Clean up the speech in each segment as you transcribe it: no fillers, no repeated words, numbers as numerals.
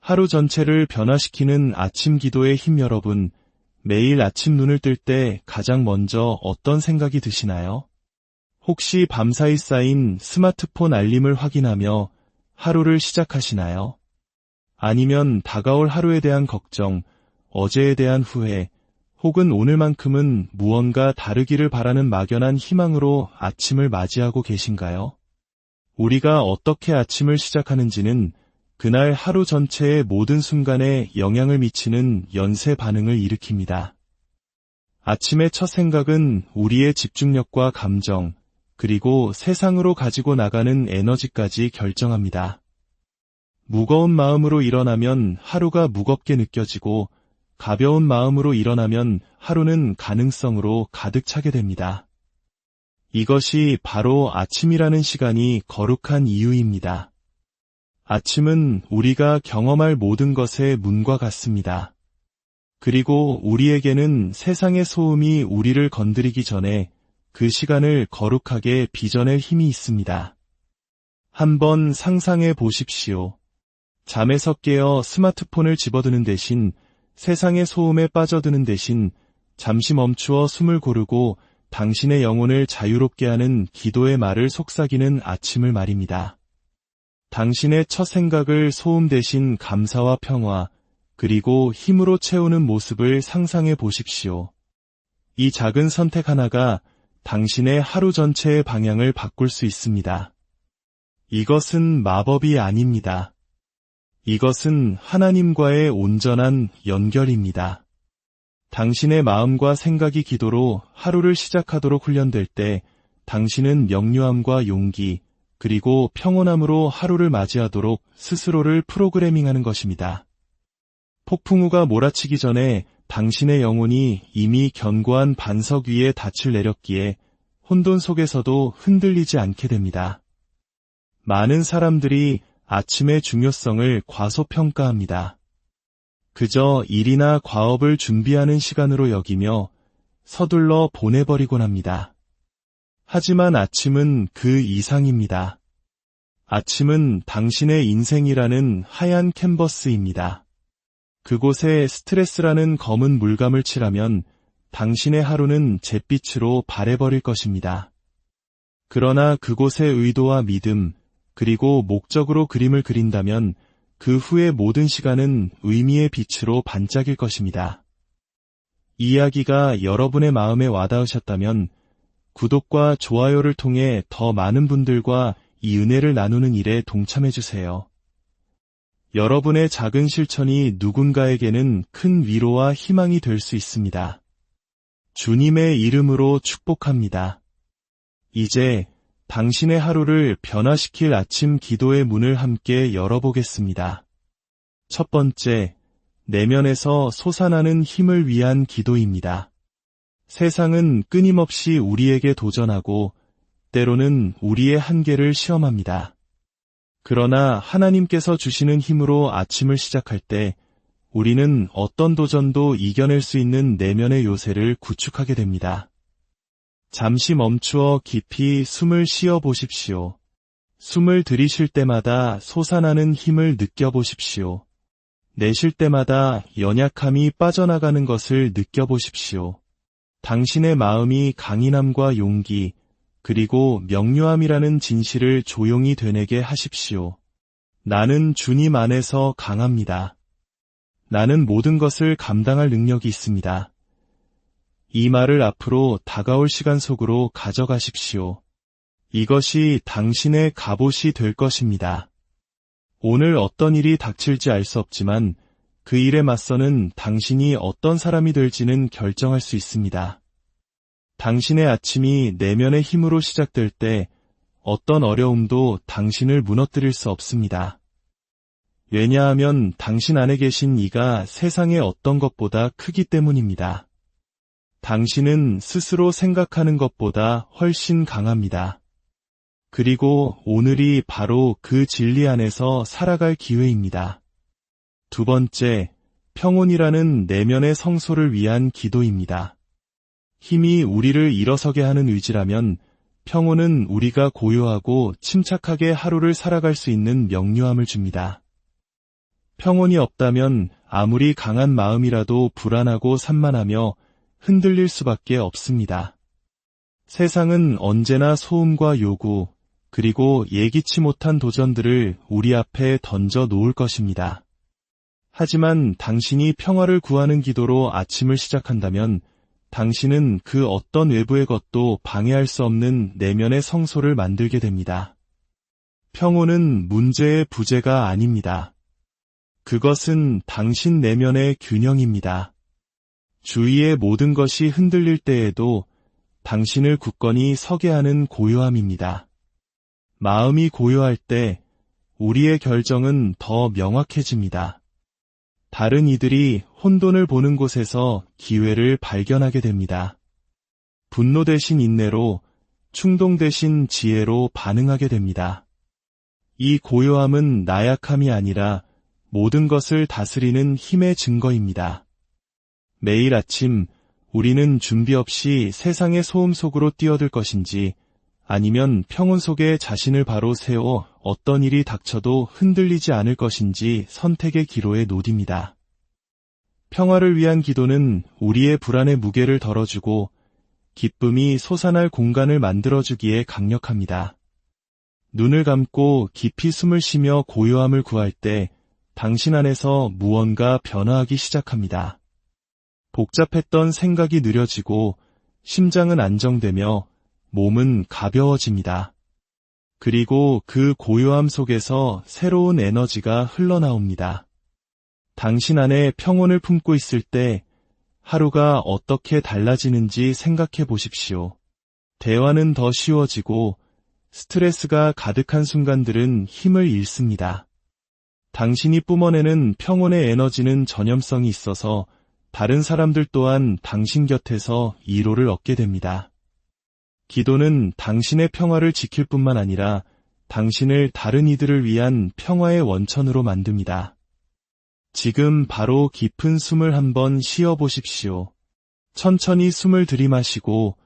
하루 전체를 변화시키는 아침 기도의 힘. 여러분, 매일 아침 눈을 뜰 때 가장 먼저 어떤 생각이 드시나요? 혹시 밤사이 쌓인 스마트폰 알림을 확인하며 하루를 시작하시나요? 아니면 다가올 하루에 대한 걱정, 어제에 대한 후회, 혹은 오늘만큼은 무언가 다르기를 바라는 막연한 희망으로 아침을 맞이하고 계신가요? 우리가 어떻게 아침을 시작하는지는 그날 하루 전체의 모든 순간에 영향을 미치는 연쇄 반응을 일으킵니다. 아침의 첫 생각은 우리의 집중력과 감정, 그리고 세상으로 가지고 나가는 에너지까지 결정합니다. 무거운 마음으로 일어나면 하루가 무겁게 느껴지고, 가벼운 마음으로 일어나면 하루는 가능성으로 가득 차게 됩니다. 이것이 바로 아침이라는 시간이 거룩한 이유입니다. 아침은 우리가 경험할 모든 것의 문과 같습니다. 그리고 우리에게는 세상의 소음이 우리를 건드리기 전에 그 시간을 거룩하게 빚어낼 힘이 있습니다. 한번 상상해 보십시오. 잠에서 깨어 스마트폰을 집어드는 대신, 세상의 소음에 빠져드는 대신 잠시 멈추어 숨을 고르고 당신의 영혼을 자유롭게 하는 기도의 말을 속삭이는 아침을 말입니다. 당신의 첫 생각을 소음 대신 감사와 평화, 그리고 힘으로 채우는 모습을 상상해 보십시오. 이 작은 선택 하나가 당신의 하루 전체의 방향을 바꿀 수 있습니다. 이것은 마법이 아닙니다. 이것은 하나님과의 온전한 연결입니다. 당신의 마음과 생각이 기도로 하루를 시작하도록 훈련될 때 당신은 명료함과 용기, 그리고 평온함으로 하루를 맞이하도록 스스로를 프로그래밍하는 것입니다. 폭풍우가 몰아치기 전에 당신의 영혼이 이미 견고한 반석 위에 닻을 내렸기에 혼돈 속에서도 흔들리지 않게 됩니다. 많은 사람들이 아침의 중요성을 과소평가합니다. 그저 일이나 과업을 준비하는 시간으로 여기며 서둘러 보내버리곤 합니다. 하지만 아침은 그 이상입니다. 아침은 당신의 인생이라는 하얀 캔버스입니다. 그곳에 스트레스라는 검은 물감을 칠하면 당신의 하루는 잿빛으로 바래버릴 것입니다. 그러나 그곳에 의도와 믿음, 그리고 목적으로 그림을 그린다면 그 후의 모든 시간은 의미의 빛으로 반짝일 것입니다. 이 이야기가 여러분의 마음에 와닿으셨다면 구독과 좋아요를 통해 더 많은 분들과 이 은혜를 나누는 일에 동참해주세요. 여러분의 작은 실천이 누군가에게는 큰 위로와 희망이 될 수 있습니다. 주님의 이름으로 축복합니다. 이제 당신의 하루를 변화시킬 아침 기도의 문을 함께 열어보겠습니다. 첫 번째, 내면에서 솟아나는 힘을 위한 기도입니다. 세상은 끊임없이 우리에게 도전하고 때로는 우리의 한계를 시험합니다. 그러나 하나님께서 주시는 힘으로 아침을 시작할 때 우리는 어떤 도전도 이겨낼 수 있는 내면의 요새를 구축하게 됩니다. 잠시 멈추어 깊이 숨을 쉬어 보십시오. 숨을 들이쉴 때마다 솟아나는 힘을 느껴보십시오. 내쉴 때마다 연약함이 빠져나가는 것을 느껴보십시오. 당신의 마음이 강인함과 용기, 그리고 명료함이라는 진실을 조용히 되뇌게 하십시오. 나는 주님 안에서 강합니다. 나는 모든 것을 감당할 능력이 있습니다. 이 말을 앞으로 다가올 시간 속으로 가져가십시오. 이것이 당신의 갑옷이 될 것입니다. 오늘 어떤 일이 닥칠지 알 수 없지만 그 일에 맞서는 당신이 어떤 사람이 될지는 결정할 수 있습니다. 당신의 아침이 내면의 힘으로 시작될 때 어떤 어려움도 당신을 무너뜨릴 수 없습니다. 왜냐하면 당신 안에 계신 이가 세상의 어떤 것보다 크기 때문입니다. 당신은 스스로 생각하는 것보다 훨씬 강합니다. 그리고 오늘이 바로 그 진리 안에서 살아갈 기회입니다. 두 번째, 평온이라는 내면의 성소를 위한 기도입니다. 힘이 우리를 일어서게 하는 의지라면 평온은 우리가 고요하고 침착하게 하루를 살아갈 수 있는 명료함을 줍니다. 평온이 없다면 아무리 강한 마음이라도 불안하고 산만하며 흔들릴 수밖에 없습니다. 세상은 언제나 소음과 요구, 그리고 예기치 못한 도전들을 우리 앞에 던져 놓을 것입니다. 하지만 당신이 평화를 구하는 기도로 아침을 시작한다면 당신은 그 어떤 외부의 것도 방해할 수 없는 내면의 성소를 만들게 됩니다. 평온은 문제의 부재가 아닙니다. 그것은 당신 내면의 균형입니다. 주위의 모든 것이 흔들릴 때에도 당신을 굳건히 서게 하는 고요함입니다. 마음이 고요할 때 우리의 결정은 더 명확해집니다. 다른 이들이 혼돈을 보는 곳에서 기회를 발견하게 됩니다. 분노 대신 인내로, 충동 대신 지혜로 반응하게 됩니다. 이 고요함은 나약함이 아니라 모든 것을 다스리는 힘의 증거입니다. 매일 아침 우리는 준비 없이 세상의 소음 속으로 뛰어들 것인지 아니면 평온 속에 자신을 바로 세워 어떤 일이 닥쳐도 흔들리지 않을 것인지 선택의 기로에 놓입니다. 평화를 위한 기도는 우리의 불안의 무게를 덜어주고 기쁨이 솟아날 공간을 만들어주기에 강력합니다. 눈을 감고 깊이 숨을 쉬며 고요함을 구할 때 당신 안에서 무언가 변화하기 시작합니다. 복잡했던 생각이 느려지고 심장은 안정되며 몸은 가벼워집니다. 그리고 그 고요함 속에서 새로운 에너지가 흘러나옵니다. 당신 안에 평온을 품고 있을 때 하루가 어떻게 달라지는지 생각해 보십시오. 대화는 더 쉬워지고 스트레스가 가득한 순간들은 힘을 잃습니다. 당신이 뿜어내는 평온의 에너지는 전염성이 있어서 다른 사람들 또한 당신 곁에서 위로를 얻게 됩니다. 기도는 당신의 평화를 지킬 뿐만 아니라 당신을 다른 이들을 위한 평화의 원천으로 만듭니다. 지금 바로 깊은 숨을 한번 쉬어 보십시오. 천천히 숨을 들이마시고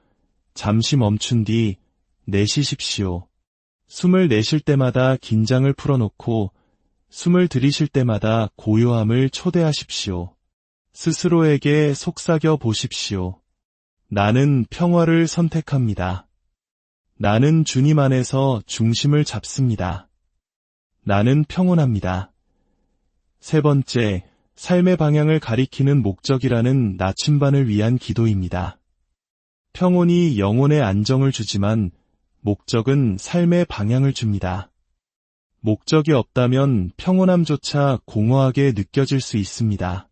잠시 멈춘 뒤 내쉬십시오. 숨을 내쉴 때마다 긴장을 풀어놓고 숨을 들이쉴 때마다 고요함을 초대하십시오. 스스로에게 속삭여 보십시오. 나는 평화를 선택합니다. 나는 주님 안에서 중심을 잡습니다. 나는 평온합니다. 세 번째, 삶의 방향을 가리키는 목적이라는 나침반을 위한 기도입니다. 평온이 영혼의 안정을 주지만 목적은 삶의 방향을 줍니다. 목적이 없다면 평온함조차 공허하게 느껴질 수 있습니다.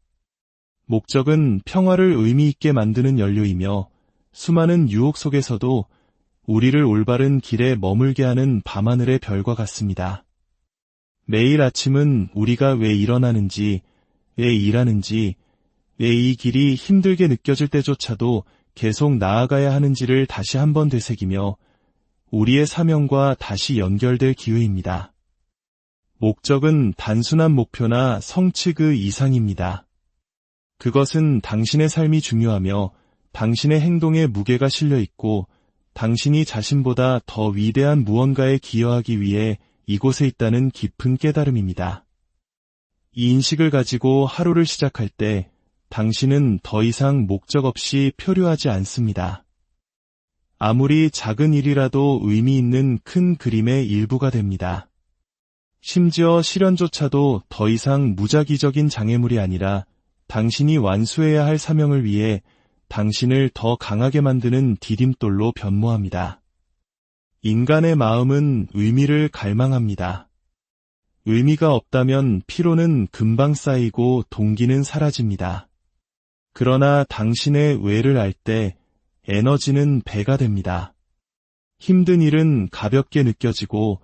목적은 평화를 의미 있게 만드는 연료이며 수많은 유혹 속에서도 우리를 올바른 길에 머물게 하는 밤하늘의 별과 같습니다. 매일 아침은 우리가 왜 일어나는지, 왜 일하는지, 왜 이 길이 힘들게 느껴질 때조차도 계속 나아가야 하는지를 다시 한번 되새기며 우리의 사명과 다시 연결될 기회입니다. 목적은 단순한 목표나 성취 그 이상입니다. 그것은 당신의 삶이 중요하며 당신의 행동에 무게가 실려 있고 당신이 자신보다 더 위대한 무언가에 기여하기 위해 이곳에 있다는 깊은 깨달음입니다. 이 인식을 가지고 하루를 시작할 때 당신은 더 이상 목적 없이 표류하지 않습니다. 아무리 작은 일이라도 의미 있는 큰 그림의 일부가 됩니다. 심지어 시련조차도 더 이상 무작위적인 장애물이 아니라 당신이 완수해야 할 사명을 위해 당신을 더 강하게 만드는 디딤돌로 변모합니다. 인간의 마음은 의미를 갈망합니다. 의미가 없다면 피로는 금방 쌓이고 동기는 사라집니다. 그러나 당신의 왜를 알 때 에너지는 배가 됩니다. 힘든 일은 가볍게 느껴지고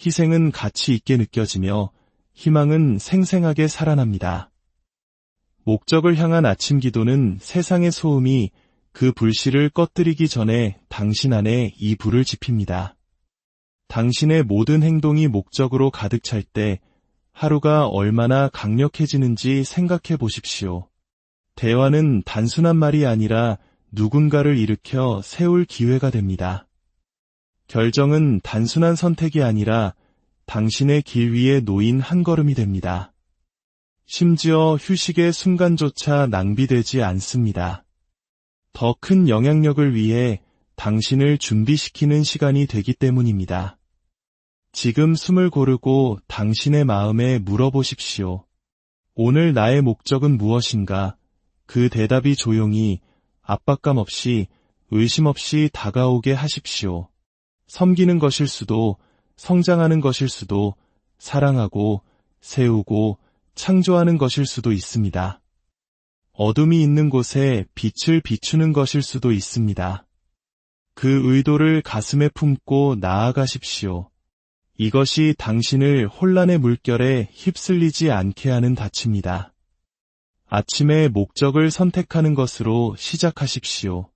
희생은 가치 있게 느껴지며 희망은 생생하게 살아납니다. 목적을 향한 아침 기도는 세상의 소음이 그 불씨를 꺼뜨리기 전에 당신 안에 이 불을 지핍니다. 당신의 모든 행동이 목적으로 가득 찰 때 하루가 얼마나 강력해지는지 생각해 보십시오. 대화는 단순한 말이 아니라 누군가를 일으켜 세울 기회가 됩니다. 결정은 단순한 선택이 아니라 당신의 길 위에 놓인 한 걸음이 됩니다. 심지어 휴식의 순간조차 낭비되지 않습니다. 더 큰 영향력을 위해 당신을 준비시키는 시간이 되기 때문입니다. 지금 숨을 고르고 당신의 마음에 물어보십시오. 오늘 나의 목적은 무엇인가? 그 대답이 조용히, 압박감 없이, 의심 없이 다가오게 하십시오. 섬기는 것일 수도, 성장하는 것일 수도, 사랑하고, 세우고, 창조하는 것일 수도 있습니다. 어둠이 있는 곳에 빛을 비추는 것일 수도 있습니다. 그 의도를 가슴에 품고 나아가십시오. 이것이 당신을 혼란의 물결에 휩쓸리지 않게 하는 닻입니다. 아침에 목적을 선택하는 것으로 시작하십시오.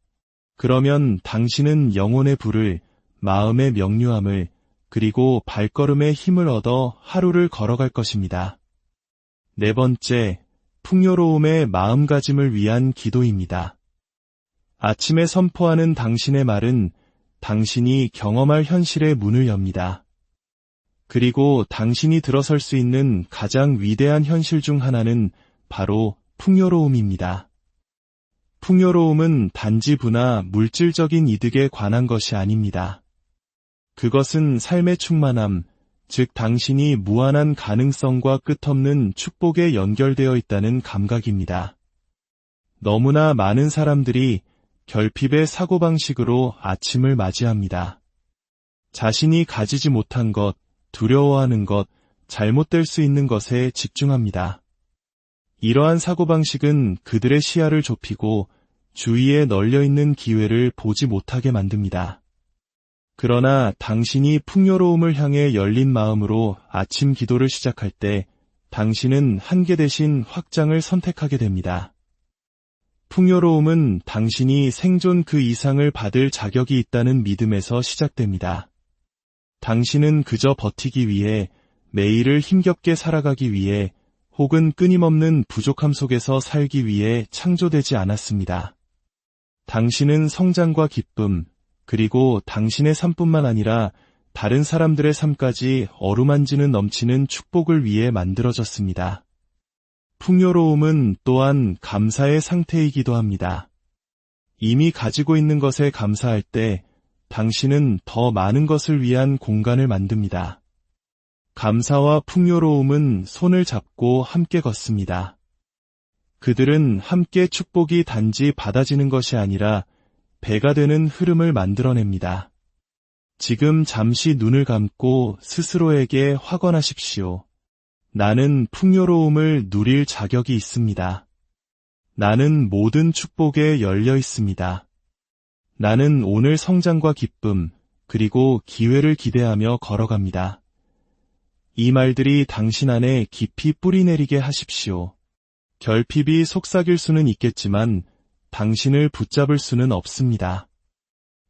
그러면 당신은 영혼의 불을, 마음의 명료함을, 그리고 발걸음의 힘을 얻어 하루를 걸어갈 것입니다. 네 번째, 풍요로움의 마음가짐을 위한 기도입니다. 아침에 선포하는 당신의 말은 당신이 경험할 현실의 문을 엽니다. 그리고 당신이 들어설 수 있는 가장 위대한 현실 중 하나는 바로 풍요로움입니다. 풍요로움은 단지 부나 물질적인 이득에 관한 것이 아닙니다. 그것은 삶의 충만함, 즉 당신이 무한한 가능성과 끝없는 축복에 연결되어 있다는 감각입니다. 너무나 많은 사람들이 결핍의 사고방식으로 아침을 맞이합니다. 자신이 가지지 못한 것, 두려워하는 것, 잘못될 수 있는 것에 집중합니다. 이러한 사고방식은 그들의 시야를 좁히고 주위에 널려있는 기회를 보지 못하게 만듭니다. 그러나 당신이 풍요로움을 향해 열린 마음으로 아침 기도를 시작할 때 당신은 한계 대신 확장을 선택하게 됩니다. 풍요로움은 당신이 생존 그 이상을 받을 자격이 있다는 믿음에서 시작됩니다. 당신은 그저 버티기 위해, 매일을 힘겹게 살아가기 위해, 혹은 끊임없는 부족함 속에서 살기 위해 창조되지 않았습니다. 당신은 성장과 기쁨, 그리고 당신의 삶뿐만 아니라 다른 사람들의 삶까지 어루만지는 넘치는 축복을 위해 만들어졌습니다. 풍요로움은 또한 감사의 상태이기도 합니다. 이미 가지고 있는 것에 감사할 때 당신은 더 많은 것을 위한 공간을 만듭니다. 감사와 풍요로움은 손을 잡고 함께 걷습니다. 그들은 함께 축복이 단지 받아지는 것이 아니라 배가 되는 흐름을 만들어냅니다. 지금 잠시 눈을 감고 스스로에게 확언하십시오. 나는 풍요로움을 누릴 자격이 있습니다. 나는 모든 축복에 열려 있습니다. 나는 오늘 성장과 기쁨, 그리고 기회를 기대하며 걸어갑니다. 이 말들이 당신 안에 깊이 뿌리내리게 하십시오. 결핍이 속삭일 수는 있겠지만 당신을 붙잡을 수는 없습니다.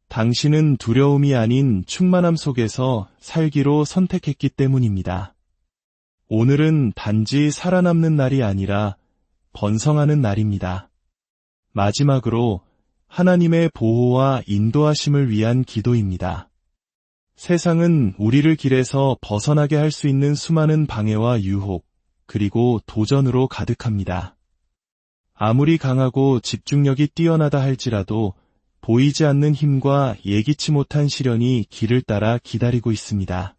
당신은 두려움이 아닌 충만함 속에서 살기로 선택했기 때문입니다. 오늘은 단지 살아남는 날이 아니라 번성하는 날입니다. 마지막으로 하나님의 보호와 인도하심을 위한 기도입니다. 세상은 우리를 길에서 벗어나게 할 수 있는 수많은 방해와 유혹, 그리고 도전으로 가득합니다. 아무리 강하고 집중력이 뛰어나다 할지라도 보이지 않는 힘과 예기치 못한 시련이 길을 따라 기다리고 있습니다.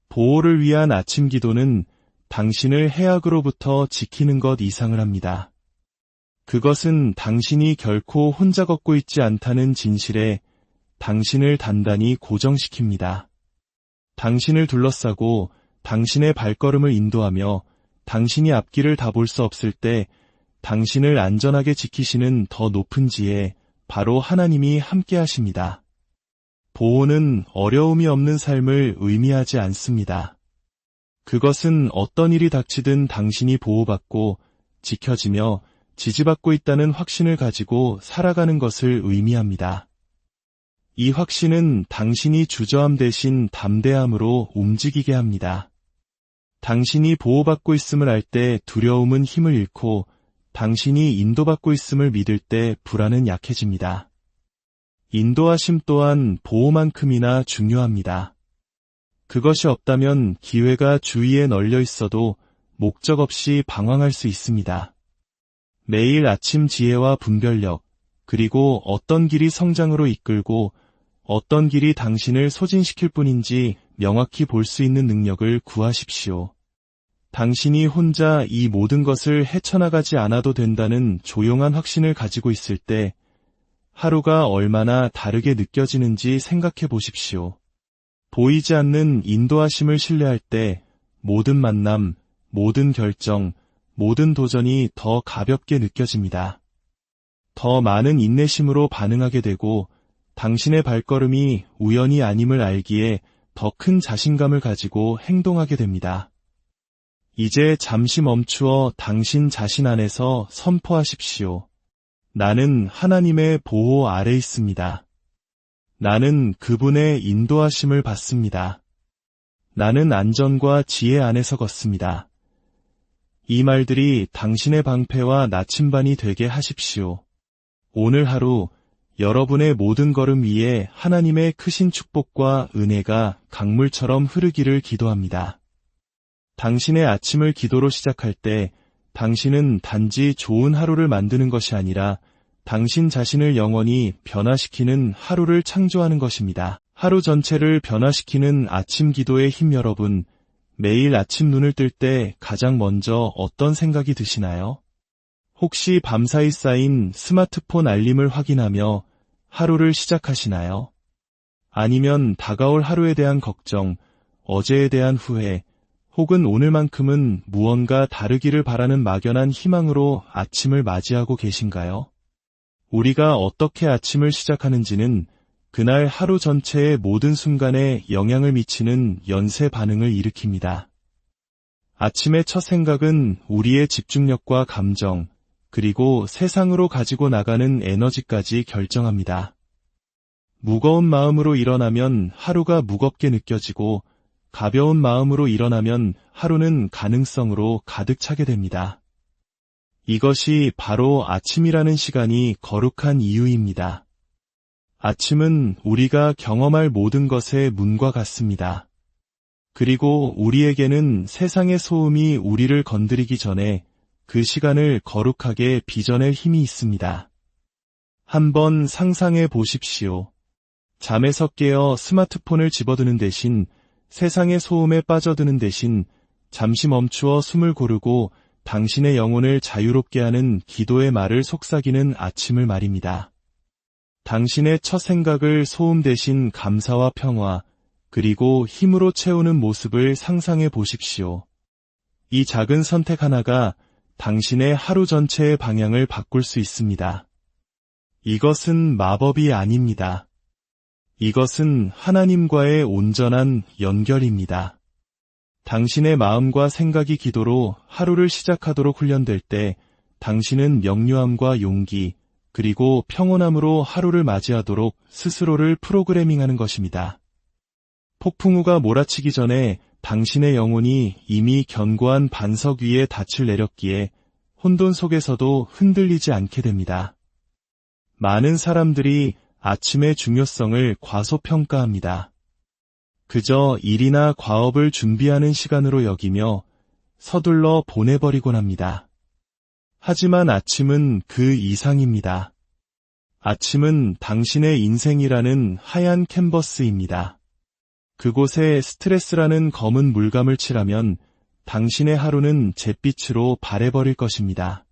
보호를 위한 아침 기도는 당신을 해악으로부터 지키는 것 이상을 합니다. 그것은 당신이 결코 혼자 걷고 있지 않다는 진실에 당신을 단단히 고정시킵니다. 당신을 둘러싸고 당신의 발걸음을 인도하며 당신이 앞길을 다 볼 수 없을 때 당신을 안전하게 지키시는 더 높은 지에 바로 하나님이 함께 하십니다. 보호는 어려움이 없는 삶을 의미하지 않습니다. 그것은 어떤 일이 닥치든 당신이 보호받고 지켜지며 지지받고 있다는 확신을 가지고 살아가는 것을 의미합니다. 이 확신은 당신이 주저함 대신 담대함으로 움직이게 합니다. 당신이 보호받고 있음을 알 때 두려움은 힘을 잃고 당신이 인도받고 있음을 믿을 때 불안은 약해집니다. 인도하심 또한 보호만큼이나 중요합니다. 그것이 없다면 기회가 주위에 널려 있어도 목적 없이 방황할 수 있습니다. 매일 아침 지혜와 분별력, 그리고 어떤 길이 성장으로 이끌고 어떤 길이 당신을 소진시킬 뿐인지 명확히 볼 수 있는 능력을 구하십시오. 당신이 혼자 이 모든 것을 헤쳐나가지 않아도 된다는 조용한 확신을 가지고 있을 때 하루가 얼마나 다르게 느껴지는지 생각해 보십시오. 보이지 않는 인도하심을 신뢰할 때 모든 만남, 모든 결정, 모든 도전이 더 가볍게 느껴집니다. 더 많은 인내심으로 반응하게 되고 당신의 발걸음이 우연이 아님을 알기에 더 큰 자신감을 가지고 행동하게 됩니다. 이제 잠시 멈추어 당신 자신 안에서 선포하십시오. 나는 하나님의 보호 아래 있습니다. 나는 그분의 인도하심을 받습니다. 나는 안전과 지혜 안에서 걷습니다. 이 말들이 당신의 방패와 나침반이 되게 하십시오. 오늘 하루 여러분의 모든 걸음 위에 하나님의 크신 축복과 은혜가 강물처럼 흐르기를 기도합니다. 당신의 아침을 기도로 시작할 때 당신은 단지 좋은 하루를 만드는 것이 아니라 당신 자신을 영원히 변화시키는 하루를 창조하는 것입니다. 하루 전체를 변화시키는 아침 기도의 힘. 여러분, 매일 아침 눈을 뜰 때 가장 먼저 어떤 생각이 드시나요? 혹시 밤사이 쌓인 스마트폰 알림을 확인하며 하루를 시작하시나요? 아니면 다가올 하루에 대한 걱정, 어제에 대한 후회, 혹은 오늘만큼은 무언가 다르기를 바라는 막연한 희망으로 아침을 맞이하고 계신가요? 우리가 어떻게 아침을 시작하는지는 그날 하루 전체의 모든 순간에 영향을 미치는 연쇄 반응을 일으킵니다. 아침의 첫 생각은 우리의 집중력과 감정, 그리고 세상으로 가지고 나가는 에너지까지 결정합니다. 무거운 마음으로 일어나면 하루가 무겁게 느껴지고 가벼운 마음으로 일어나면 하루는 가능성으로 가득 차게 됩니다. 이것이 바로 아침이라는 시간이 거룩한 이유입니다. 아침은 우리가 경험할 모든 것의 문과 같습니다. 그리고 우리에게는 세상의 소음이 우리를 건드리기 전에 그 시간을 거룩하게 빚어낼 힘이 있습니다. 한번 상상해 보십시오. 잠에서 깨어 스마트폰을 집어드는 대신, 세상의 소음에 빠져드는 대신 잠시 멈추어 숨을 고르고 당신의 영혼을 자유롭게 하는 기도의 말을 속삭이는 아침을 말입니다. 당신의 첫 생각을 소음 대신 감사와 평화, 그리고 힘으로 채우는 모습을 상상해 보십시오. 이 작은 선택 하나가 당신의 하루 전체의 방향을 바꿀 수 있습니다. 이것은 마법이 아닙니다. 이것은 하나님과의 온전한 연결입니다. 당신의 마음과 생각이 기도로 하루를 시작하도록 훈련될 때 당신은 명료함과 용기, 그리고 평온함으로 하루를 맞이하도록 스스로를 프로그래밍하는 것입니다. 폭풍우가 몰아치기 전에 당신의 영혼이 이미 견고한 반석 위에 닻을 내렸기에 혼돈 속에서도 흔들리지 않게 됩니다. 많은 사람들이 아침의 중요성을 과소평가합니다. 그저 일이나 과업을 준비하는 시간으로 여기며 서둘러 보내버리곤 합니다. 하지만 아침은 그 이상입니다. 아침은 당신의 인생이라는 하얀 캔버스입니다. 그곳에 스트레스라는 검은 물감을 칠하면 당신의 하루는 잿빛으로 바래버릴 것입니다.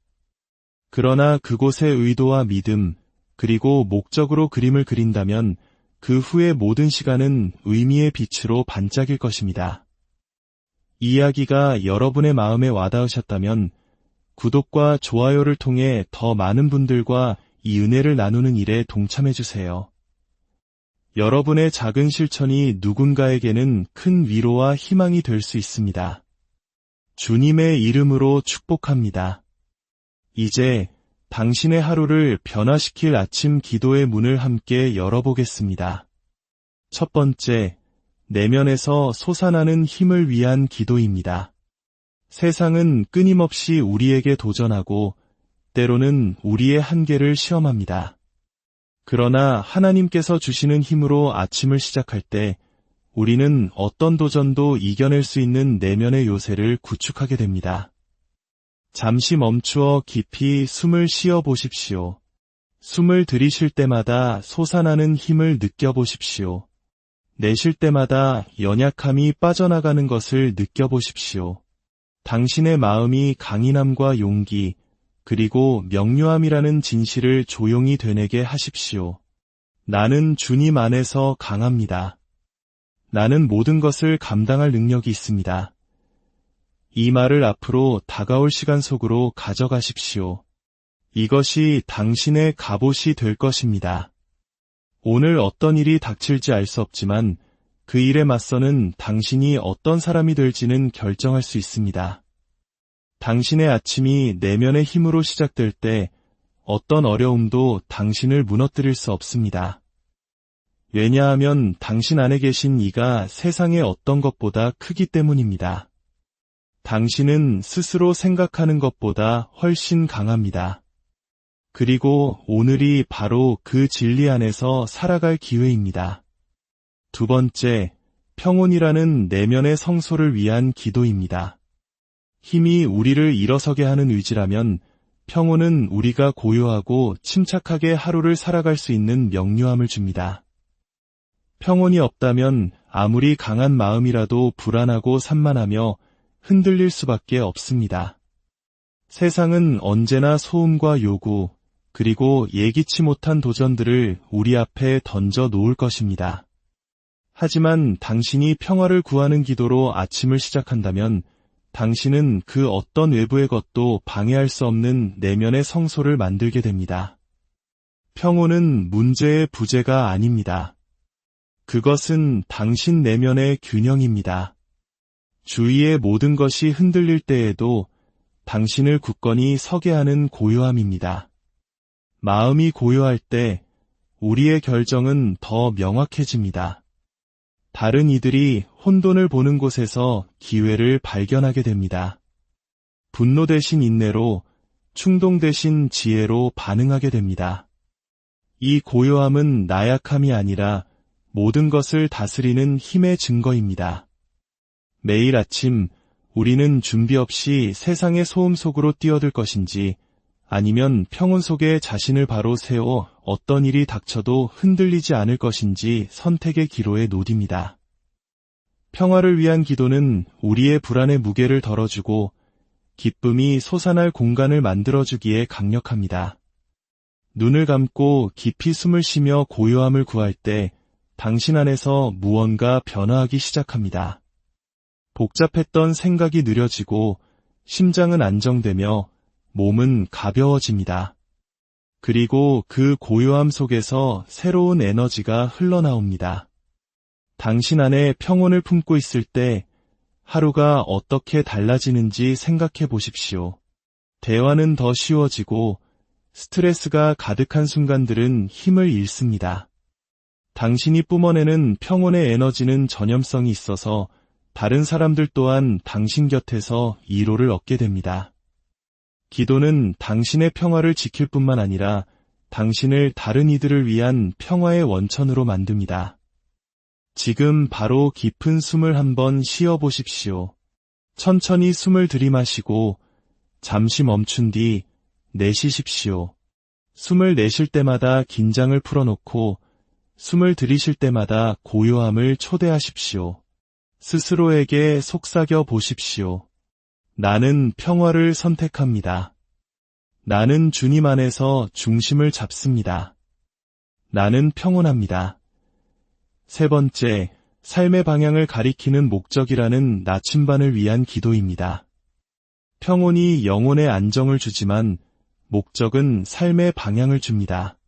그러나 그곳에 의도와 믿음, 그리고 목적으로 그림을 그린다면 그 후의 모든 시간은 의미의 빛으로 반짝일 것입니다. 이 이야기가 여러분의 마음에 와닿으셨다면 구독과 좋아요를 통해 더 많은 분들과 이 은혜를 나누는 일에 동참해주세요. 여러분의 작은 실천이 누군가에게는 큰 위로와 희망이 될 수 있습니다. 주님의 이름으로 축복합니다. 이제 당신의 하루를 변화시킬 아침 기도의 문을 함께 열어보겠습니다. 첫 번째, 내면에서 솟아나는 힘을 위한 기도입니다. 세상은 끊임없이 우리에게 도전하고 때로는 우리의 한계를 시험합니다. 그러나 하나님께서 주시는 힘으로 아침을 시작할 때 우리는 어떤 도전도 이겨낼 수 있는 내면의 요새를 구축하게 됩니다. 잠시 멈추어 깊이 숨을 쉬어 보십시오. 숨을 들이쉴 때마다 솟아나는 힘을 느껴보십시오. 내쉴 때마다 연약함이 빠져나가는 것을 느껴보십시오. 당신의 마음이 강인함과 용기, 그리고 명료함이라는 진실을 조용히 되뇌게 하십시오. 나는 주님 안에서 강합니다. 나는 모든 것을 감당할 능력이 있습니다. 이 말을 앞으로 다가올 시간 속으로 가져가십시오. 이것이 당신의 갑옷이 될 것입니다. 오늘 어떤 일이 닥칠지 알 수 없지만 그 일에 맞서는 당신이 어떤 사람이 될지는 결정할 수 있습니다. 당신의 아침이 내면의 힘으로 시작될 때 어떤 어려움도 당신을 무너뜨릴 수 없습니다. 왜냐하면 당신 안에 계신 이가 세상의 어떤 것보다 크기 때문입니다. 당신은 스스로 생각하는 것보다 훨씬 강합니다. 그리고 오늘이 바로 그 진리 안에서 살아갈 기회입니다. 두 번째, 평온이라는 내면의 성소를 위한 기도입니다. 힘이 우리를 일어서게 하는 의지라면 평온은 우리가 고요하고 침착하게 하루를 살아갈 수 있는 명료함을 줍니다. 평온이 없다면 아무리 강한 마음이라도 불안하고 산만하며 흔들릴 수밖에 없습니다. 세상은 언제나 소음과 요구, 그리고 예기치 못한 도전들을 우리 앞에 던져 놓을 것입니다. 하지만 당신이 평화를 구하는 기도로 아침을 시작한다면 당신은 그 어떤 외부의 것도 방해할 수 없는 내면의 성소를 만들게 됩니다. 평온은 문제의 부재가 아닙니다. 그것은 당신 내면의 균형입니다. 주위의 모든 것이 흔들릴 때에도 당신을 굳건히 서게 하는 고요함입니다. 마음이 고요할 때 우리의 결정은 더 명확해집니다. 다른 이들이 혼돈을 보는 곳에서 기회를 발견하게 됩니다. 분노 대신 인내로, 충동 대신 지혜로 반응하게 됩니다. 이 고요함은 나약함이 아니라 모든 것을 다스리는 힘의 증거입니다. 매일 아침 우리는 준비 없이 세상의 소음 속으로 뛰어들 것인지 아니면 평온 속에 자신을 바로 세워 어떤 일이 닥쳐도 흔들리지 않을 것인지 선택의 기로에 놓입니다. 평화를 위한 기도는 우리의 불안의 무게를 덜어주고 기쁨이 솟아날 공간을 만들어주기에 강력합니다. 눈을 감고 깊이 숨을 쉬며 고요함을 구할 때 당신 안에서 무언가 변화하기 시작합니다. 복잡했던 생각이 느려지고 심장은 안정되며 몸은 가벼워집니다. 그리고 그 고요함 속에서 새로운 에너지가 흘러나옵니다. 당신 안에 평온을 품고 있을 때 하루가 어떻게 달라지는지 생각해 보십시오. 대화는 더 쉬워지고 스트레스가 가득한 순간들은 힘을 잃습니다. 당신이 뿜어내는 평온의 에너지는 전염성이 있어서 다른 사람들 또한 당신 곁에서 위로를 얻게 됩니다. 기도는 당신의 평화를 지킬 뿐만 아니라 당신을 다른 이들을 위한 평화의 원천으로 만듭니다. 지금 바로 깊은 숨을 한번 쉬어 보십시오. 천천히 숨을 들이마시고 잠시 멈춘 뒤 내쉬십시오. 숨을 내쉴 때마다 긴장을 풀어놓고 숨을 들이쉴 때마다 고요함을 초대하십시오. 스스로에게 속삭여 보십시오. 나는 평화를 선택합니다. 나는 주님 안에서 중심을 잡습니다. 나는 평온합니다. 세 번째, 삶의 방향을 가리키는 목적이라는 나침반을 위한 기도입니다. 평온이 영혼의 안정을 주지만 목적은 삶의 방향을 줍니다.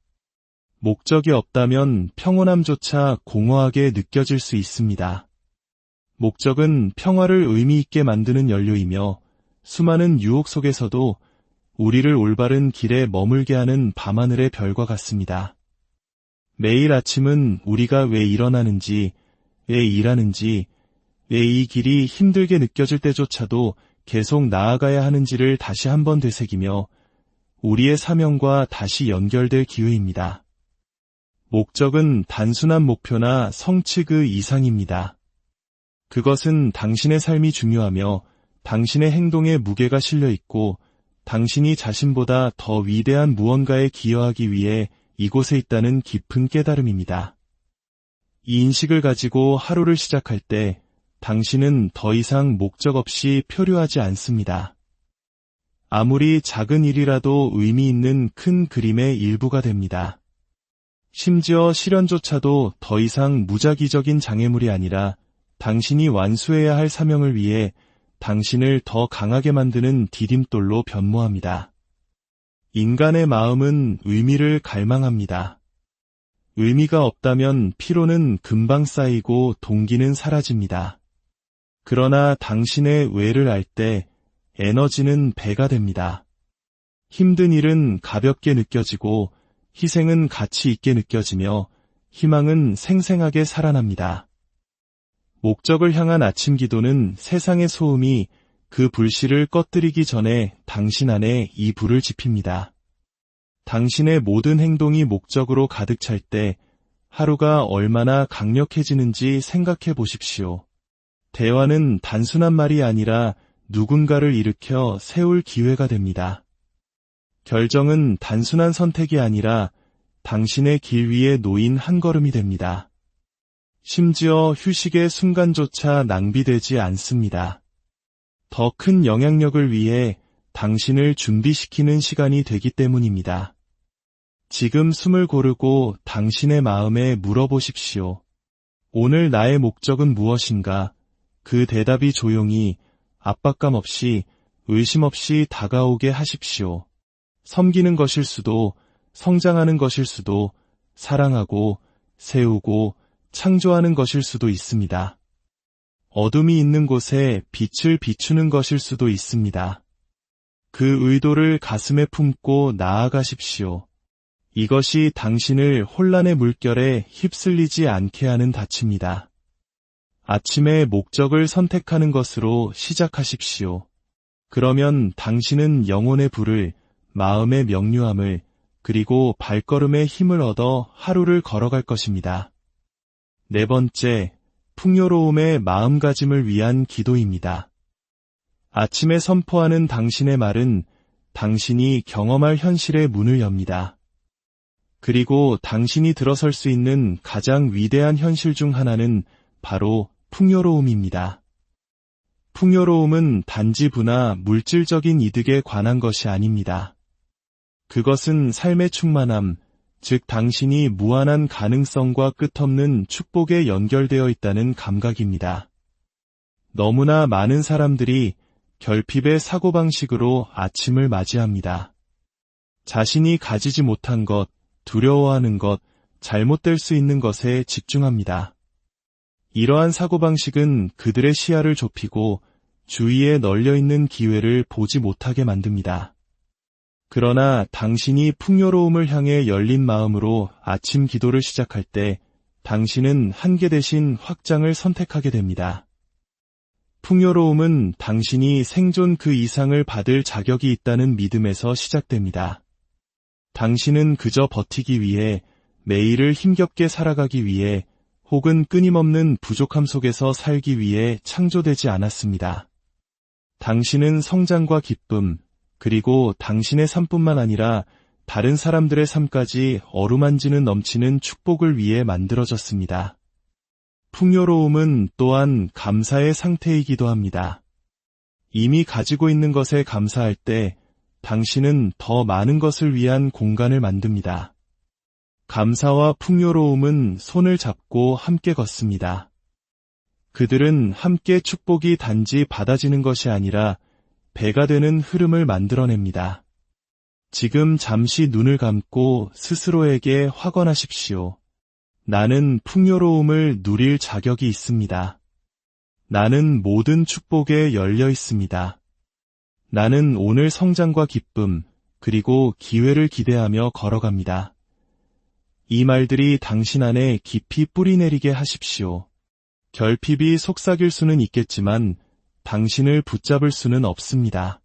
목적이 없다면 평온함조차 공허하게 느껴질 수 있습니다. 목적은 평화를 의미 있게 만드는 연료이며 수많은 유혹 속에서도 우리를 올바른 길에 머물게 하는 밤하늘의 별과 같습니다. 매일 아침은 우리가 왜 일어나는지, 왜 일하는지, 왜 이 길이 힘들게 느껴질 때조차도 계속 나아가야 하는지를 다시 한번 되새기며 우리의 사명과 다시 연결될 기회입니다. 목적은 단순한 목표나 성취 그 이상입니다. 그것은 당신의 삶이 중요하며 당신의 행동에 무게가 실려 있고 당신이 자신보다 더 위대한 무언가에 기여하기 위해 이곳에 있다는 깊은 깨달음입니다. 이 인식을 가지고 하루를 시작할 때 당신은 더 이상 목적 없이 표류하지 않습니다. 아무리 작은 일이라도 의미 있는 큰 그림의 일부가 됩니다. 심지어 시련조차도 더 이상 무작위적인 장애물이 아니라 당신이 완수해야 할 사명을 위해 당신을 더 강하게 만드는 디딤돌로 변모합니다. 인간의 마음은 의미를 갈망합니다. 의미가 없다면 피로는 금방 쌓이고 동기는 사라집니다. 그러나 당신의 왜를 알 때 에너지는 배가 됩니다. 힘든 일은 가볍게 느껴지고 희생은 가치 있게 느껴지며 희망은 생생하게 살아납니다. 목적을 향한 아침 기도는 세상의 소음이 그 불씨를 꺼뜨리기 전에 당신 안에 이 불을 지핍니다. 당신의 모든 행동이 목적으로 가득 찰 때 하루가 얼마나 강력해지는지 생각해 보십시오. 대화는 단순한 말이 아니라 누군가를 일으켜 세울 기회가 됩니다. 결정은 단순한 선택이 아니라 당신의 길 위에 놓인 한 걸음이 됩니다. 심지어 휴식의 순간조차 낭비되지 않습니다. 더 큰 영향력을 위해 당신을 준비시키는 시간이 되기 때문입니다. 지금 숨을 고르고 당신의 마음에 물어보십시오. 오늘 나의 목적은 무엇인가? 그 대답이 조용히 압박감 없이 의심 없이 다가오게 하십시오. 섬기는 것일 수도, 성장하는 것일 수도, 사랑하고, 세우고, 창조하는 것일 수도 있습니다. 어둠이 있는 곳에 빛을 비추는 것일 수도 있습니다. 그 의도를 가슴에 품고 나아가십시오. 이것이 당신을 혼란의 물결에 휩쓸리지 않게 하는 닻입니다. 아침에 목적을 선택하는 것으로 시작하십시오. 그러면 당신은 영혼의 불을, 마음의 명료함을, 그리고 발걸음의 힘을 얻어 하루를 걸어갈 것입니다. 네 번째, 풍요로움의 마음가짐을 위한 기도입니다. 아침에 선포하는 당신의 말은 당신이 경험할 현실의 문을 엽니다. 그리고 당신이 들어설 수 있는 가장 위대한 현실 중 하나는 바로 풍요로움입니다. 풍요로움은 단지 부나 물질적인 이득에 관한 것이 아닙니다. 그것은 삶의 충만함, 즉 당신이 무한한 가능성과 끝없는 축복에 연결되어 있다는 감각입니다. 너무나 많은 사람들이 결핍의 사고방식으로 아침을 맞이합니다. 자신이 가지지 못한 것, 두려워하는 것, 잘못될 수 있는 것에 집중합니다. 이러한 사고방식은 그들의 시야를 좁히고 주위에 널려있는 기회를 보지 못하게 만듭니다. 그러나 당신이 풍요로움을 향해 열린 마음으로 아침 기도를 시작할 때 당신은 한계 대신 확장을 선택하게 됩니다. 풍요로움은 당신이 생존 그 이상을 받을 자격이 있다는 믿음에서 시작됩니다. 당신은 그저 버티기 위해, 매일을 힘겹게 살아가기 위해, 혹은 끊임없는 부족함 속에서 살기 위해 창조되지 않았습니다. 당신은 성장과 기쁨, 그리고 당신의 삶뿐만 아니라 다른 사람들의 삶까지 어루만지는 넘치는 축복을 위해 만들어졌습니다. 풍요로움은 또한 감사의 상태이기도 합니다. 이미 가지고 있는 것에 감사할 때 당신은 더 많은 것을 위한 공간을 만듭니다. 감사와 풍요로움은 손을 잡고 함께 걷습니다. 그들은 함께 축복이 단지 받아지는 것이 아니라 배가 되는 흐름을 만들어냅니다. 지금 잠시 눈을 감고 스스로에게 확언하십시오. 나는 풍요로움을 누릴 자격이 있습니다. 나는 모든 축복에 열려 있습니다. 나는 오늘 성장과 기쁨, 그리고 기회를 기대하며 걸어갑니다. 이 말들이 당신 안에 깊이 뿌리내리게 하십시오. 결핍이 속삭일 수는 있겠지만 당신을 붙잡을 수는 없습니다.